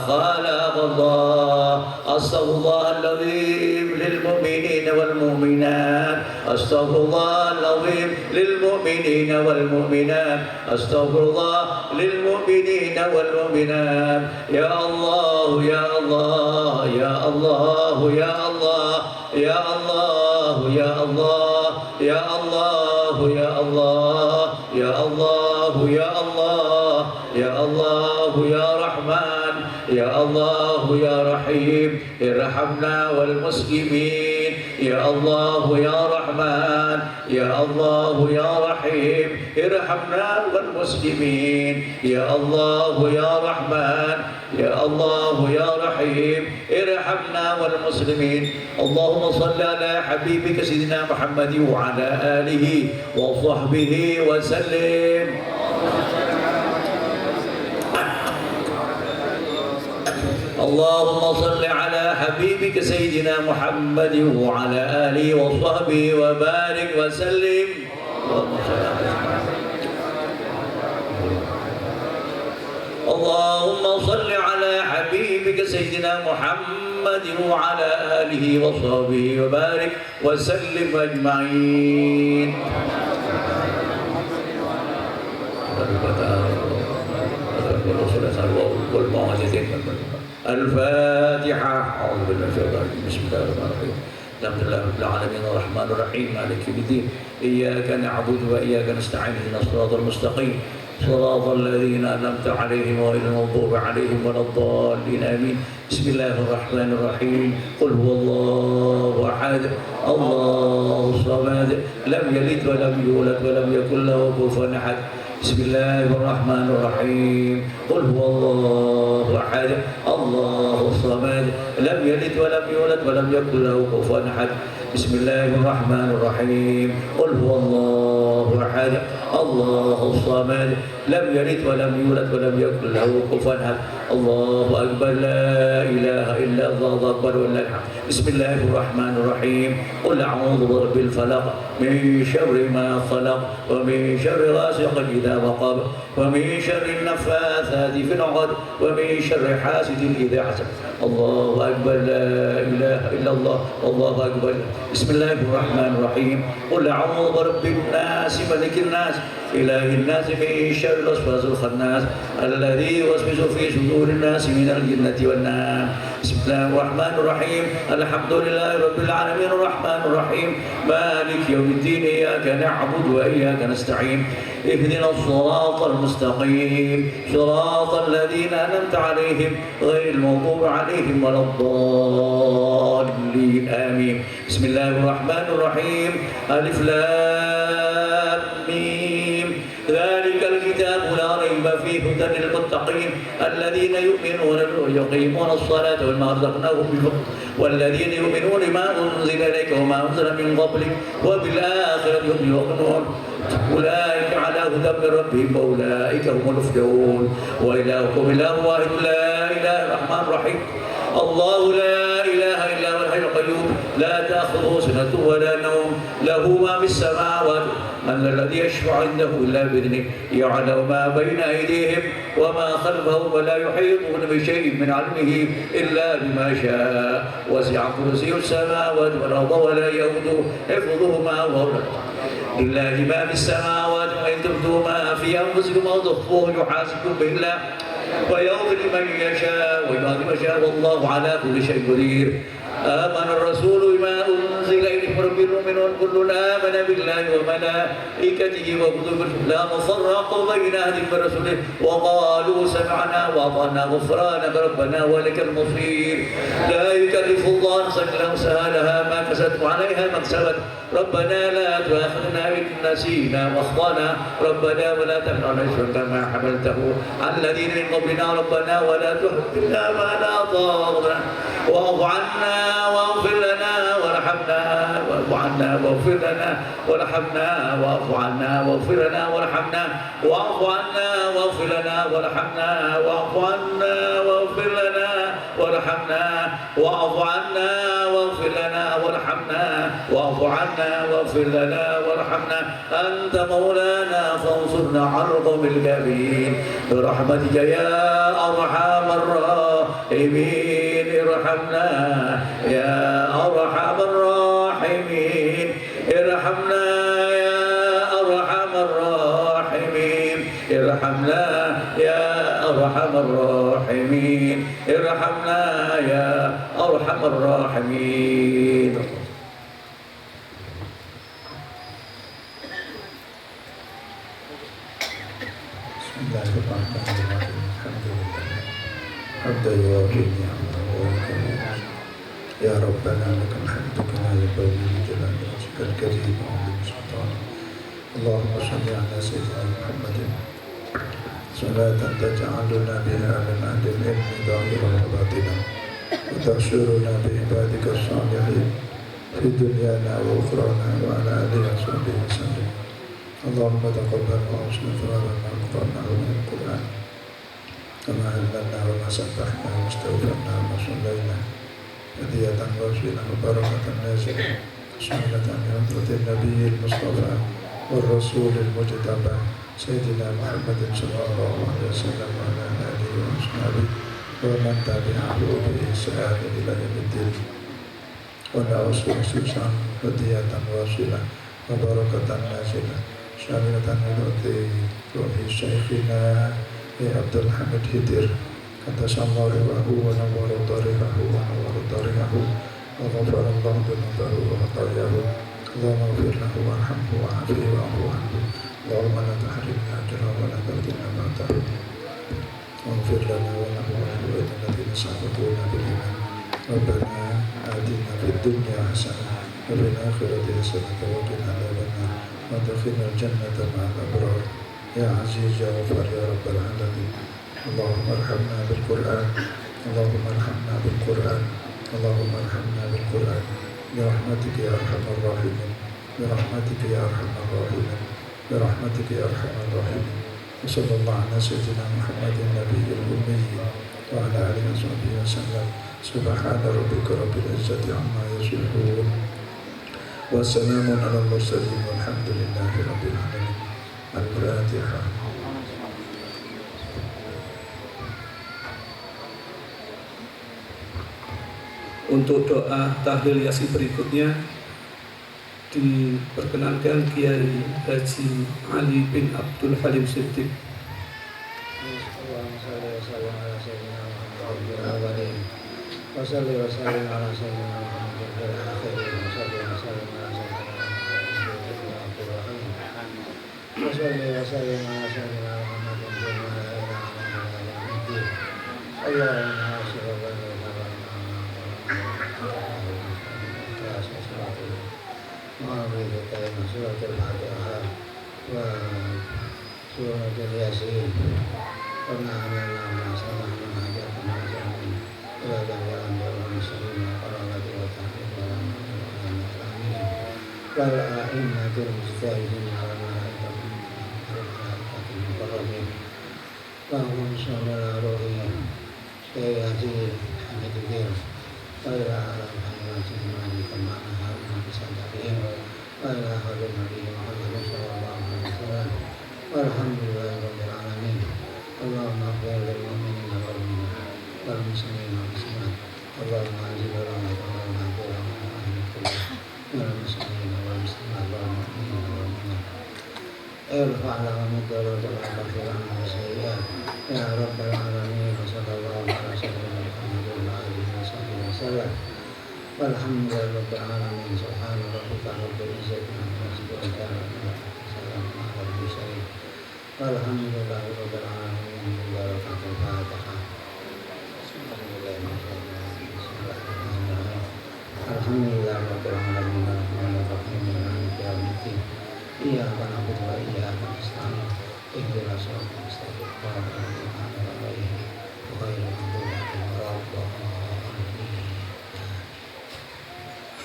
خلق الله أستغفر الله العظيم للمؤمنين والمؤمنات أستغفر الله العظيم للمؤمنين والمؤمنات أستغفر الله للمؤمنين والمؤمنات يا الله يا الله يا الله يا الله يا الله يا الله يا الله يا الله يا الله يا الله يا الله يا رحمن يا الله يا رحيم ارحمنا والمسلمين يا الله يا رحمن يا الله يا رحيم ارحمنا والمسلمين يا الله يا رحمن يا الله يا رحيم ارحمنا والمسلمين اللهم صل على حبيبك سيدنا محمد وعلى آله وصحبه وسلم اللهم صل على حبيبك سيدنا محمد وعلى آله وصحبه وبارك وسلم اللهم صل على حبيبك سيدنا محمد وعلى آله وصحبه وبارك وسلم أجمعين الفاتحة أعوذ بالله من الشيطان الرجيم بسم الله الرحمن الرحيم الحمد لله رب العالمين الرحمن الرحيم مالك يوم الدين إياك نعبد وإياك نستعين اهدنا الصراط المستقيم صراط الذين أنعمت عليهم غير المغضوب عليهم ولا الضالين آمين. بسم الله الرحمن الرحيم. قل هو الله أحد الله الصمد لم يلد ولم يولد ولم يكن له كفوا أحد. بسم الله الرحمن الرحيم. قل هو الله أحد الله الصمد لم يلد ولم يولد ولم يكن له كفوا أحد. بسم الله الرحمن الرحيم. قل هو الله أحد الله الصمد لم يلد ولم يولد ولم يكن له كفوا أحد. الله أكبر لا إله إلا الله أكبر ولله الحمد. بسم الله الرحمن الرحيم. قل أعوذ برب الفلق من شر ما خلق ومن شر غاسق إذا وقب ومن شر النفاثات في العقد ومن شر حاسد إذا حسد. الله أكبر لا إله إلا الله الله أكبر. بسم الله الرحمن الرحيم. قل أعوذ برب الناس ملك الناس إله الناس من شر الوسواس الخناس الذي يوسوس في صدور الناس من الجنة والناس. بسم الله الرحمن الرحيم. الحمد لله رب العالمين الرحمن الرحيم مالك يوم الدين إياك نعبد وإياك نستعين اهدنا الصراط المستقيم صراط الذين أنعمت عليهم غير المغضوب عليهم ولا الضالين آمين. بسم الله الرحمن الرحيم. ألف لام ميم ذلك الكتاب لا ريب فيه هدى للمتقين الذين يؤمنون ويقيمون الصلاة ومما رزقناهم ينفقون والذين يؤمنون بما أنزل إليك وما أنزل من قبلك وبالآخرة هم يوقنون أولئك على هدى من ربهم وأولئك هم المفلحون. وإلهكم إله واحد لا إله الرحمن الرحيم. الله لا إله إلا هو الحي القيوم لا تأخذه سنة ولا نوم له ما في السماوات من الذي يشفع عنده إلا بإذنه يعلم ما بين أيديهم وما خلفهم ولا يحيطون بشيء من علمه إلا بما شاء وسع كرسيه السماوات والأرض ولا يؤوده حفظهما وهو لله ما في السماوات وإن تبدوا ما في أنفسكم أو تخفوه يحاسبكم به الله ويغفر لمن يشاء ويعذب من يشاء والله على كل شيء قدير. آمن الرسول بما أنزل إليه من ربه المؤمنون كل آمن بالله وملائكته وكتبه لا نفرق بين أحد من رسله وقالوا سمعنا وأطعنا غفرانك ربنا ولك المصير. لا يكلف الله نفسا إلا وسعها لها ما كسبت وعليها ما اكتسبت ربنا لا تؤاخذنا إن نسينا وأخطأنا ربنا ولا تحمل علينا إصرا كما حملته على الذين من قبلنا ربنا ولا تحملنا ما لا طاقة لنا واعف عنا واغفر لنا وارحمنا واعف عنا واغفر لنا وارحمنا واعف عنا واغفر لنا وارحمنا واعف عنا واغفر لنا وارحمنا واعف عنا واغفر لنا وارحمنا واعف عنا واغفر لنا وارحمنا واعف عنا واغفر لنا وارحمنا أنت مولانا فانصرنا على القوم الكافرين برحمتك يا أرحم الراحمين. ارحمنا يا أرحم الراحمين ارحمنا يا أرحم الراحمين ارحمنا يا أرحم الراحمين ارحمنا يا أرحم الراحمين. بسم الله الرحمن الرحيم. الحمد لله حمدا يوافي نعمه ويكافئ يا ربنا لك الحمد كما ينبغي لجلال وجهك الكريم وعظيم سلطانك. اللهم صل على سيدنا محمد صلاة تجعلنا بها من أهل العلم ظاهرا وباطنا وتحشرنا بعبادك الصالحين في دنيانا وأخرانا وعلى آله وصحبه وسلم. اللهم تقبل وأوصل ثوابنا القرآن من القرآن كما علمنا وما سبحنا واستغفرنا وما صلينا هدية وسيلة وبركة نازلة سنة بحضرة النبي المصطفى والرسول المجتبى سيدنا محمد صلى الله عليه وسلم وعلى آله وأصحابه ومن تبعه بإحسان إلى يوم الدين. ونعوذ خصوصا هدية وسيلة وبركة نازلة شاملة لرضي روح شيخنا عبد الحميد هدير قدس الله روحه ونور ضريحه ونور ضريحه وغفر الله ذنوبه وخطاياه. اللهم اغفر له وارحمه وعافه واعف عنه اللهم لا تحرمنا أجرا ولا تفتنا ما تعلم واغفر لنا ولإخواننا الذين سبقونا بالإيمان ربنا آتنا في الدنيا حسنة وفي الآخرة حسنة وقنا عذاب النار وادخلنا الجنة مع الأبرار يا عزيز يا غفار يا رب العالمين اللهم ارحمنا بالقرآن اللهم ارحمنا بالقرآن اللهم ارحمنا بالقرآن برحمتك يا أرحم الراحمين برحمتك يا أرحم الراحمين برحمتك يا أرحم الراحمين وصلى الله على سيدنا محمد النبي الأمي وعلى آله وصحبه وسلم سبحان ربك رب العزة عما يصفون وسلام على المرسلين والحمد لله رب العالمين. الفاتحة. Untuk doa tahlil yasin berikutnya diperkenankan Kiai Haji Ali bin Abdul Halim Siddiq.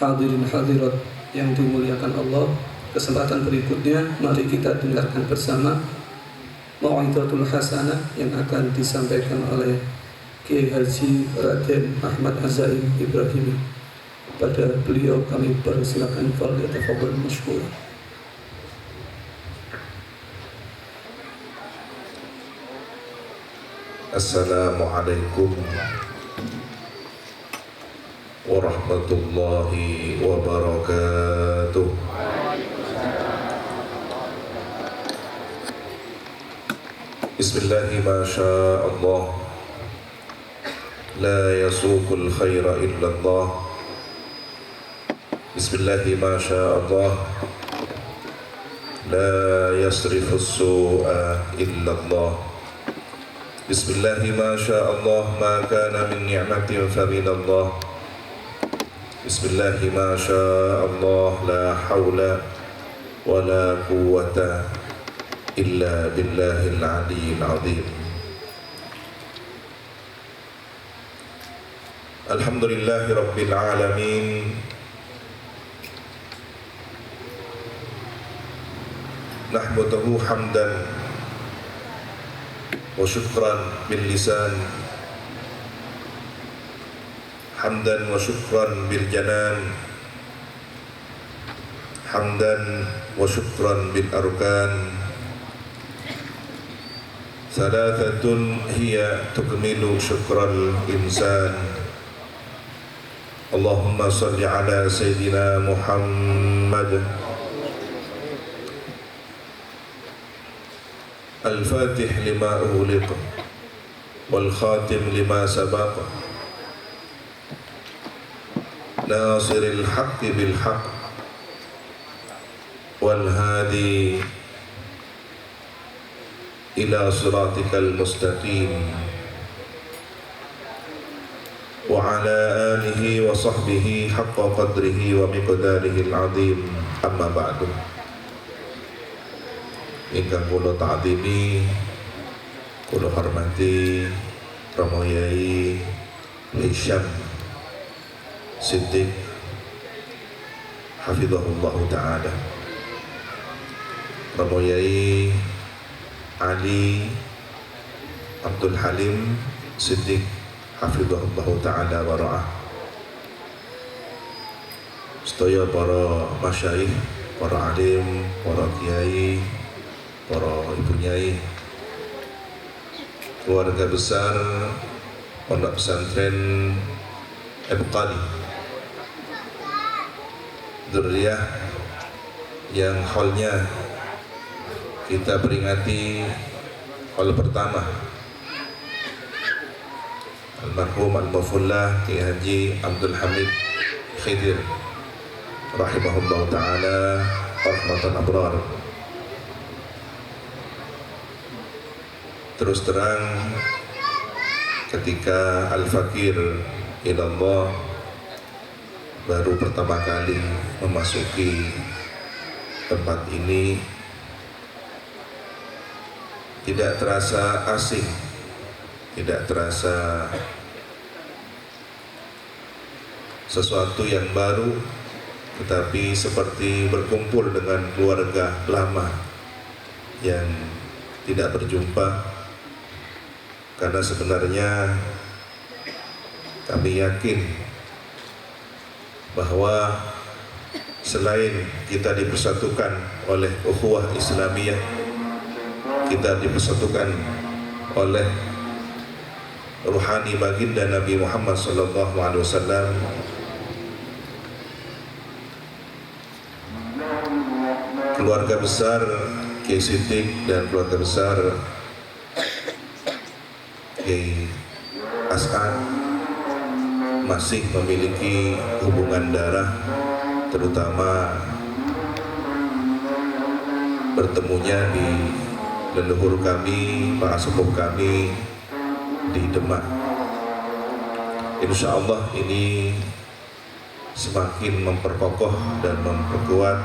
Hadirin hadirat yang dimuliakan Allah, kesempatan berikutnya mari kita dengarkan bersama Mau'izatul Hasanah yang akan disampaikan oleh Kiai Haji Raden Ahmad Azaim Ibrahimi. Pada beliau kami persilakan falyatafadhal masykur. Assalamualaikum warahmatullahi wabarakatuh. Bismillahi ma sya Allah, la yasuqul khaira illallah. Bismillahi ma sya Allah, la yasrifus su'a illallah. Bismillahi ma sya Allah, ma kana min ni'matin fa minallah. Bismillahi ma sya Allah, la hawla wa la quwwata illa billahil aliyyil azim. Alhamdulillahi rabbil alamin. Nahmaduhu hamdan wa syukran bil lisan, hamdan wa syukran bil janan, hamdan wa syukran bil arkan. Thalathatun hiya tukmilu syukral insan. Allahumma salli ala Sayyidina Muhammad Al-Fatih lima ughliq wal khatim lima sabaq Nasiril haqqi bil haqq wal hadi إلى صراطك المستقيم وعلى آله وصحبه حق قدره ومقداره العظيم أما بعد. Ingkang kula ta'zimi, kula hormati Romo Yai Hisham Siddiq hafizahullah ta'ala, Romo Yai Ali Abdul Halim Siddiq hafizahullah ta'ala wa ra'ah, sedaya para masyayikh, para alim, para kiai, para ibu nyai, keluarga besar Pondok Pesantren Ebqali, dzurriyyah yang haulnya kita peringati haul pertama almarhum al-mufullah Kiai Haji Abdul Hamid Khidir rahimahullah ta'ala rahmatan abrar. Terus terang, ketika Al-Fakir ilallah baru pertama kali memasuki tempat ini, tidak terasa asing, tidak terasa sesuatu yang baru, tetapi seperti berkumpul dengan keluarga lama yang tidak berjumpa. Karena sebenarnya kami yakin bahwa selain kita dipersatukan oleh ukhuwah Islamiyah, kita dipersatukan oleh ruhani baginda Nabi Muhammad SAW, keluarga besar Kiai Siddiq dan keluarga besar Kiai As'ad masih memiliki hubungan darah, terutama bertemunya di leluhur kami, para sepuh kami di Demak. Insya Allah ini semakin memperkokoh dan memperkuat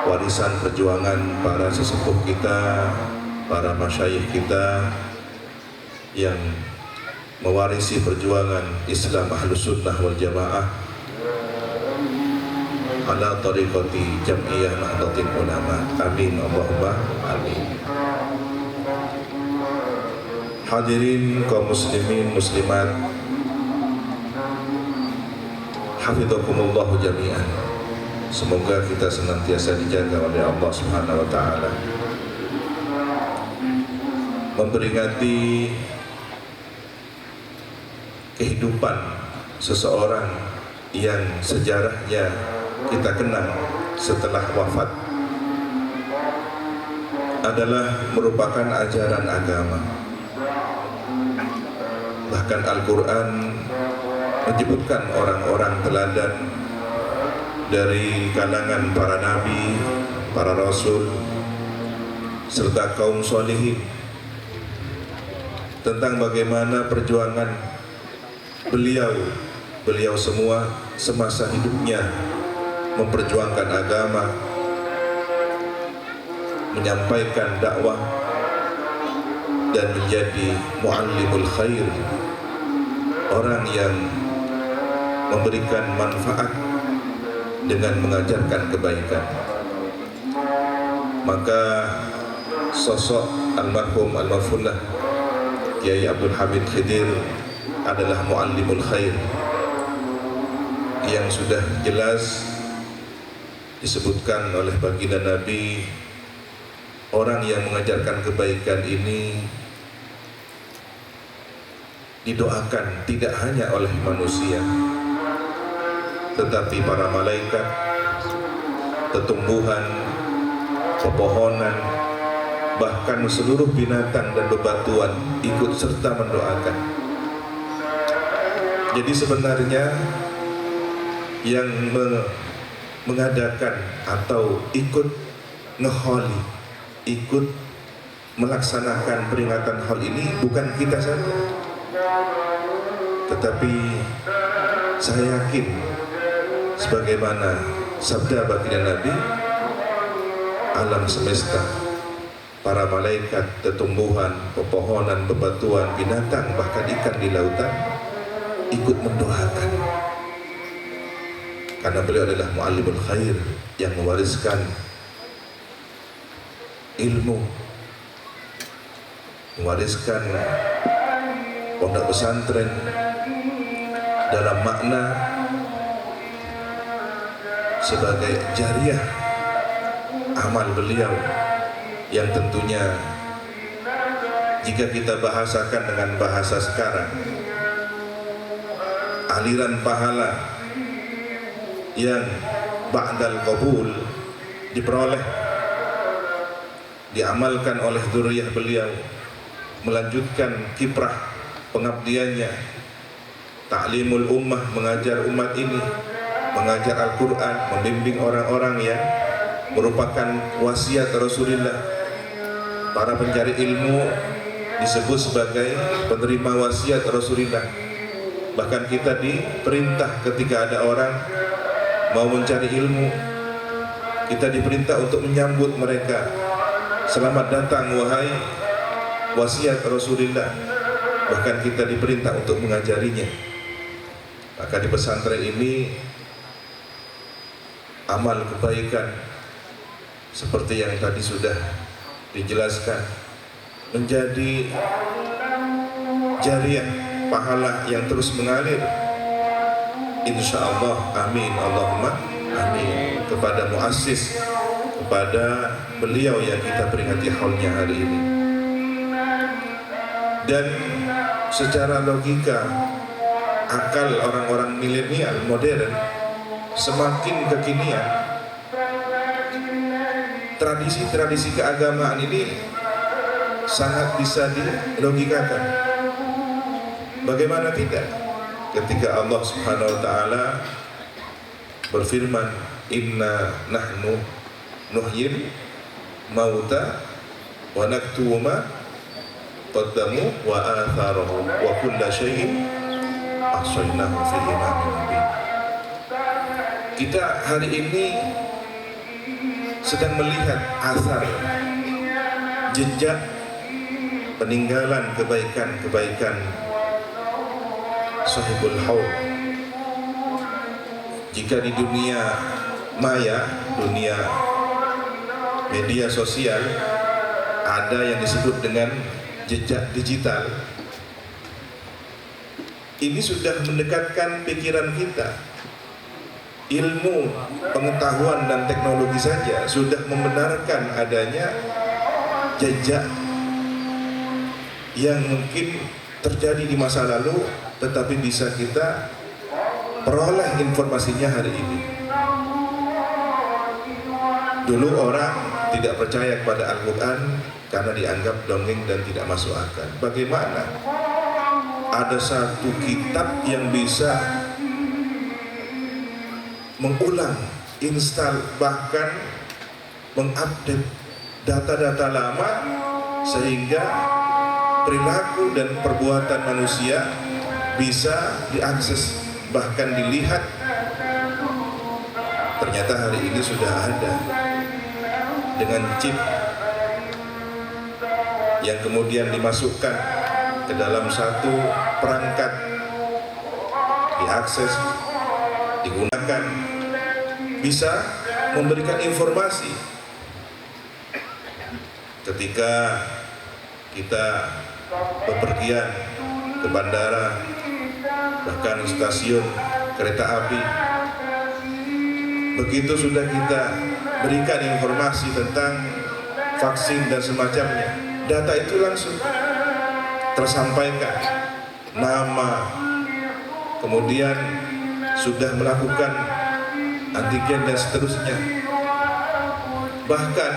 warisan perjuangan para sesepuh kita, para masyayikh kita yang mewarisi perjuangan Islam Ahlus Sunnah wal Jamaah ala tariqati Jam'iyah Nahdlatul Ulama. Amin Allahumma amin. Hadirin kaum muslimin muslimat, hafizakumullah jami'an. Semoga kita senantiasa dijaga oleh Allah Subhanahu wa taala. Memperingati kehidupan seseorang yang sejarahnya kita kenal setelah wafat adalah merupakan ajaran agama. Bahkan Al-Quran menyebutkan orang-orang teladan dari kalangan para nabi, para rasul, serta kaum sholihin tentang bagaimana perjuangan beliau semua semasa hidupnya memperjuangkan agama, menyampaikan dakwah dan menjadi muallimul khair, orang yang memberikan manfaat dengan mengajarkan kebaikan. Maka sosok almarhum al-mafullah Kiai Abdul Hamid Khidir adalah muallimul khair yang sudah jelas disebutkan oleh baginda Nabi. Orang yang mengajarkan kebaikan ini didoakan tidak hanya oleh manusia, tetapi para malaikat, tumbuhan, pepohonan, bahkan seluruh binatang dan bebatuan ikut serta mendoakan. Jadi sebenarnya yang mengadakan atau ikut ngeholi, ikut melaksanakan peringatan hal ini bukan kita saja, tetapi saya yakin sebagaimana sabda baginda Nabi, alam semesta, para malaikat, tumbuhan, pepohonan, bebatuan, binatang, bahkan ikan di lautan ikut mendoakan, karena beliau adalah muallimul khair, yang mewariskan ilmu, mewariskan pondok pesantren dalam makna sebagai jariah amal beliau, yang tentunya jika kita bahasakan dengan bahasa sekarang, aliran pahala yang ba'dal qabul diperoleh, diamalkan oleh dzurriyyah beliau, melanjutkan kiprah pengabdiannya, ta'limul ummah, mengajar umat ini, mengajar Al-Quran, membimbing orang-orang yang merupakan wasiat Rasulullah. Para pencari ilmu disebut sebagai penerima wasiat Rasulullah. Bahkan kita diperintah ketika ada orang mau mencari ilmu, kita diperintah untuk menyambut mereka, selamat datang wahai wasiat Rasulullah. Bahkan kita diperintah untuk mengajarinya. Maka di pesantren ini amal kebaikan seperti yang tadi sudah dijelaskan menjadi jariah pahala yang terus mengalir, insyaallah. Amin, Allahumma amin, kepada muassis, kepada beliau yang kita peringati haulnya hari ini. Dan secara logika akal orang-orang milenial modern semakin kekinian, tradisi-tradisi keagamaan ini sangat bisa dilogikakan. Bagaimana tidak ketika Allah Subhanahu wa taala berfirman, inna nahnu nuhyil mauta wa naktubu ma qaddamu wa atharuhum wa kulla syai'in ahsaynahu fi imamin mubin. Kita hari ini sedang melihat asar, jejak peninggalan kebaikan-kebaikan sahibul haul. Jika di dunia maya, dunia media sosial, ada yang disebut dengan jejak digital, ini sudah mendekatkan pikiran kita. Ilmu, pengetahuan dan teknologi saja sudah membenarkan adanya jejak yang mungkin terjadi di masa lalu, tetapi bisa kita peroleh informasinya hari ini. Dulu orang tidak percaya kepada Al-Quran karena dianggap dongeng dan tidak masuk akal. Bagaimana ada satu kitab yang bisa mengulang, install, bahkan mengupdate data-data lama sehingga perilaku dan perbuatan manusia bisa diakses, bahkan dilihat. Ternyata hari ini sudah ada dengan chip yang kemudian dimasukkan ke dalam satu perangkat, diakses, digunakan, bisa memberikan informasi. Ketika kita bepergian ke bandara, bahkan stasiun kereta api, begitu sudah kita berikan informasi tentang vaksin dan semacamnya, data itu langsung tersampaikan, nama, kemudian sudah melakukan antigen dan seterusnya. Bahkan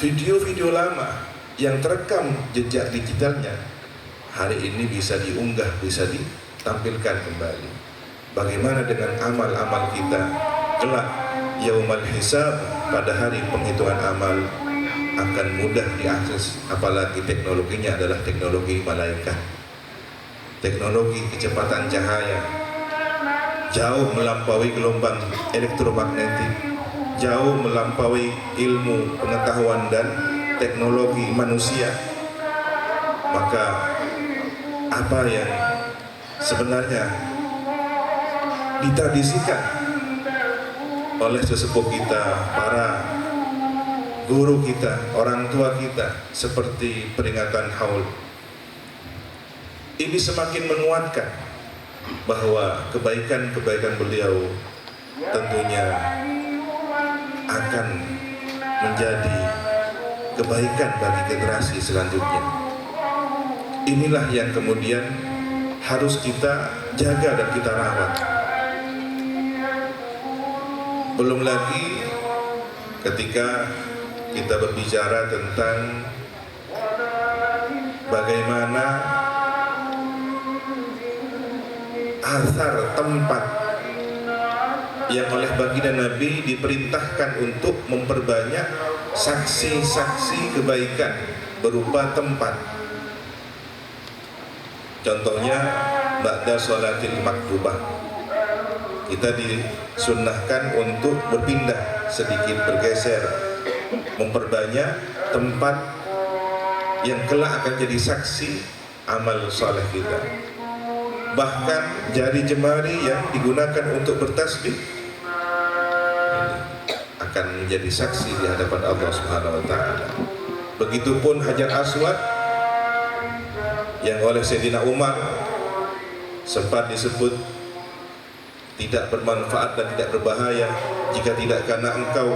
video-video lama yang terekam jejak digitalnya hari ini bisa diunggah, bisa ditampilkan kembali. Bagaimana dengan amal-amal kita kelak yaumul hisab, pada hari penghitungan amal? akan mudah diakses, apalagi teknologinya adalah teknologi malaikat, teknologi kecepatan cahaya, jauh melampaui gelombang elektromagnetik, jauh melampaui ilmu pengetahuan dan teknologi manusia. Maka apa yang sebenarnya ditradisikan oleh sesepuh kita, para guru kita, orang tua kita, seperti peringatan Haul, ini semakin menguatkan bahwa kebaikan-kebaikan beliau tentunya akan menjadi kebaikan bagi generasi selanjutnya. Inilah yang kemudian harus kita jaga dan kita rawat. Belum lagi ketika kita berbicara tentang bagaimana asar tempat yang oleh baginda Nabi diperintahkan untuk memperbanyak saksi-saksi kebaikan berupa tempat. Contohnya ba'da sholatil maktubah, kita disunnahkan untuk berpindah sedikit, bergeser, memperbanyak tempat yang kelak akan jadi saksi amal soleh kita. Bahkan jari jemari yang digunakan untuk bertasbih akan menjadi saksi di hadapan Allah Subhanahu wa taala. Begitupun Hajar Aswad yang oleh Sayyidina Umar sempat disebut tidak bermanfaat dan tidak berbahaya, jika tidak karena engkau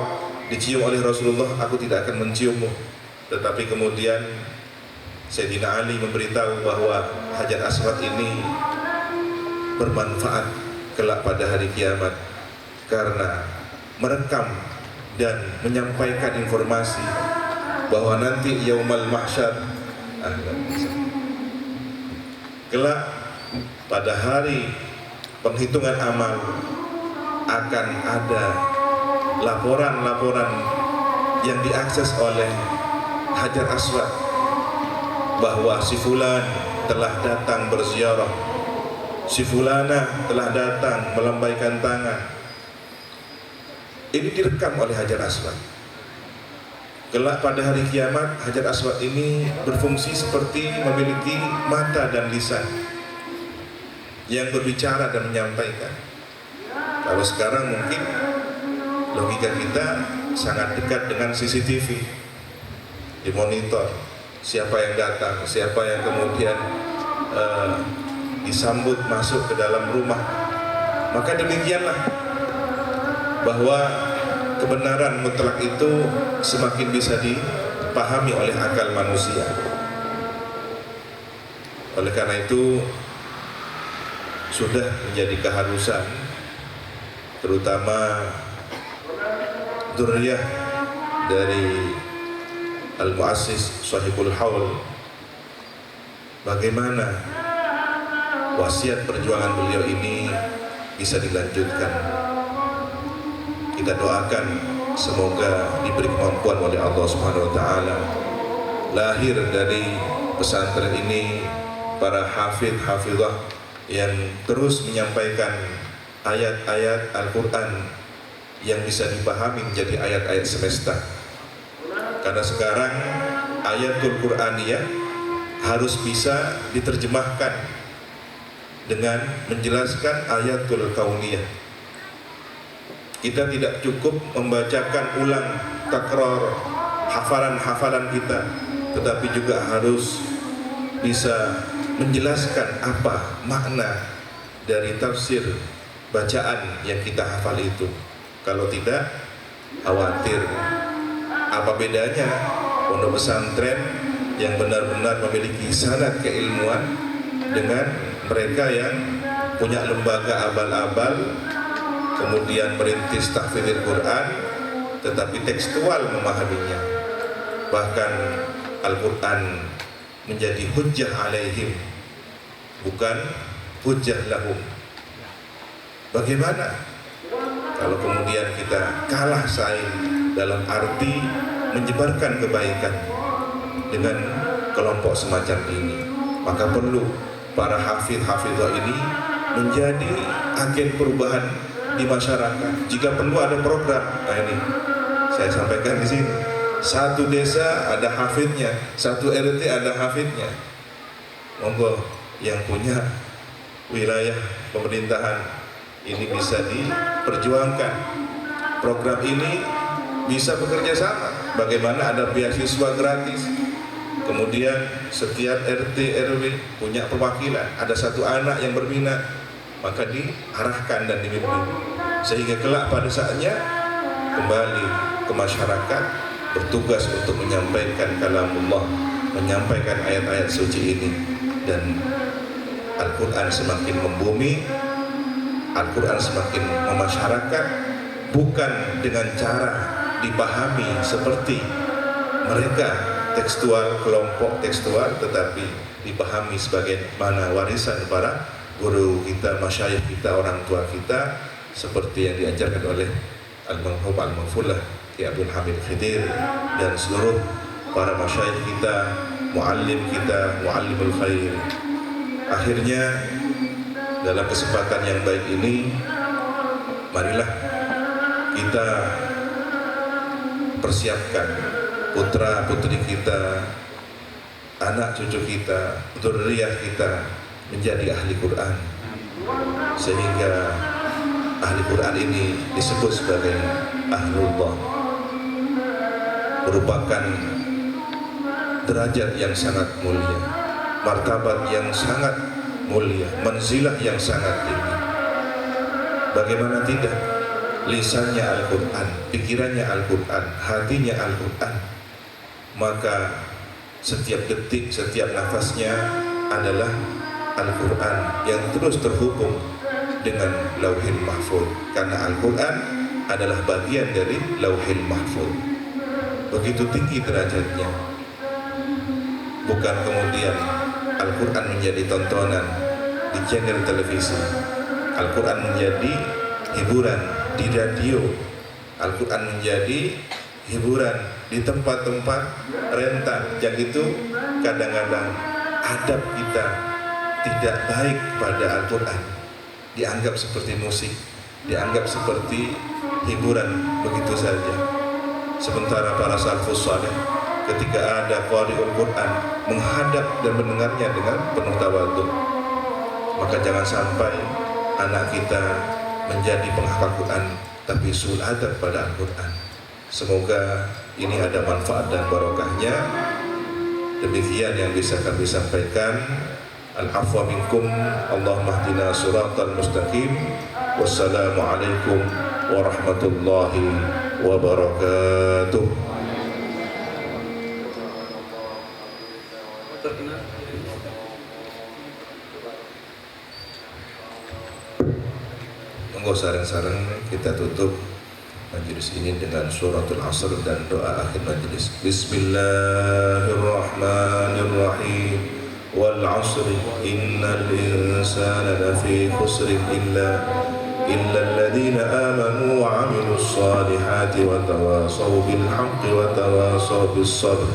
dicium oleh Rasulullah, aku tidak akan menciummu. Tetapi kemudian Sayyidina Ali memberitahu bahwa Hajar Aswad ini bermanfaat kelak pada hari kiamat karena merekam dan menyampaikan informasi bahwa nanti yaumal mahsyar, kelak pada hari penghitungan amal akan ada laporan-laporan yang diakses oleh Hajar Aswad bahwa si fulan telah datang berziarah, si fulana telah datang melambaikan tangan. Ini direkam oleh Hajar Aswad. Kelak pada hari kiamat, Hajar Aswad ini berfungsi seperti memiliki mata dan lisan yang berbicara dan menyampaikan. Kalau sekarang mungkin logika kita sangat dekat dengan CCTV, dimonitor siapa yang datang, siapa yang kemudian disambut masuk ke dalam rumah. Maka demikianlah bahwa kebenaran mutlak itu semakin bisa dipahami oleh akal manusia. Oleh karena itu sudah menjadi keharusan, terutama dzurriyyah dari Al-Mu'assis Shahibul Haul, bagaimana wasiat perjuangan beliau ini bisa dilanjutkan. Kita doakan semoga diberi kemampuan oleh Allah Subhanahu wa taala. Lahir dari pesantren ini para hafidh hafizah yang terus menyampaikan ayat-ayat Al-Qur'an yang bisa dipahami menjadi ayat-ayat semesta. Karena sekarang ayatul Qur'aniyah harus bisa diterjemahkan dengan menjelaskan ayatul kauniyah. Kita tidak cukup membacakan ulang takror hafalan-hafalan kita, tetapi juga harus bisa menjelaskan apa makna dari tafsir bacaan yang kita hafal itu. Kalau tidak, khawatir apa bedanya pondok pesantren yang benar-benar memiliki sanad keilmuan dengan mereka yang punya lembaga abal-abal, kemudian merintis tahfidzul Quran, tetapi tekstual memahaminya. Bahkan Al-Quran menjadi hujjah alaihim, bukan hujjah lahum. Bagaimana kalau kemudian kita kalah saing dalam arti menyebarkan kebaikan dengan kelompok semacam ini. Maka perlu para hafidh-hafidhah ini menjadi agen perubahan di masyarakat. Jika perlu ada program, nah ini saya sampaikan di sini. Satu desa ada hafidhnya, satu RT ada hafidhnya. Monggo yang punya wilayah pemerintahan ini bisa diperjuangkan. Program ini bisa bekerja sama. Bagaimana ada beasiswa gratis. Kemudian setiap RT RW punya perwakilan. Ada satu anak yang berminat, maka diarahkan dan dibimbing sehingga kelak pada saatnya kembali ke masyarakat, bertugas untuk menyampaikan kalamullah, menyampaikan ayat-ayat suci ini. Dan Al-Quran semakin membumi, Al-Quran semakin memasyarakat, bukan dengan cara dipahami seperti mereka tekstual, kelompok tekstual, tetapi dipahami sebagai mana warisan para guru kita, masyayikh kita, orang tua kita, seperti yang diajarkan oleh Al-Marhum Al-Mafullah Ki Abdul Hamid Khidir dan seluruh para masyayikh kita, muallim kita, muallimul khair. Akhirnya dalam kesempatan yang baik ini, marilah kita persiapkan putra putri kita, anak cucu kita, dzurriyyah kita menjadi ahli Quran, sehingga ahli Quran ini disebut sebagai ahlullah, merupakan derajat yang sangat mulia, martabat yang sangat mulia, manzilah yang sangat tinggi. Bagaimana tidak? Lisannya Al-Quran, pikirannya Al-Quran, hatinya Al-Quran. Maka setiap detik, setiap nafasnya adalah Al-Quran yang terus terhubung dengan Lauhil Mahfuz. Karena Al-Quran adalah bagian dari Lauhil Mahfuz. Begitu tinggi derajatnya. Bukan kemudian Al-Quran menjadi tontonan di channel televisi, Al-Quran menjadi hiburan di radio, Al-Quran menjadi hiburan di tempat-tempat rentan, yang itu kadang-kadang adab kita tidak baik pada Al-Quran, dianggap seperti musik, dianggap seperti hiburan begitu saja. Sementara para salafus saleh ketika ada qari'ul Quran menghadap dan mendengarnya dengan penuh tawadhu. Maka jangan sampai anak kita menjadi penghafal Quran tapi suul adab pada Al-Quran. Semoga ini ada manfaat dan barokahnya. Demikian yang bisa kami sampaikan. Al-afwa minkum, Allahumma hdina siratal mustaqim. Wassalamualaikum warahmatullahi wabarakatuh. Monggo sareng-sareng kita tutup majelis ini dengan suratul Asr dan doa akhir majelis. Bismillahirrahmanirrahim. Wal 'asri innal insana lafi khusrin illa alladhina amanu wa 'amilus salihati wa tawasaw bil haqqi wa tawasaw bis sabr.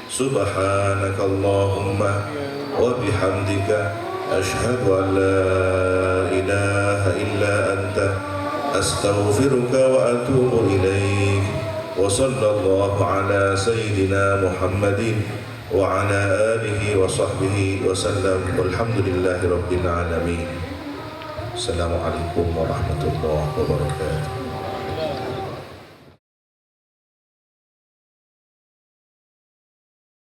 Subhanakallahumma wa bihamdika asyhadu an la ilaha illa anta astaghfiruka wa atubu ilaik. Wa sallallahu ala sayyidina Muhammadin wa ala alihi wa sahbihi wa sallam. Walhamdulillahi rabbil alamin. Assalamualaikum warahmatullahi wabarakatuh.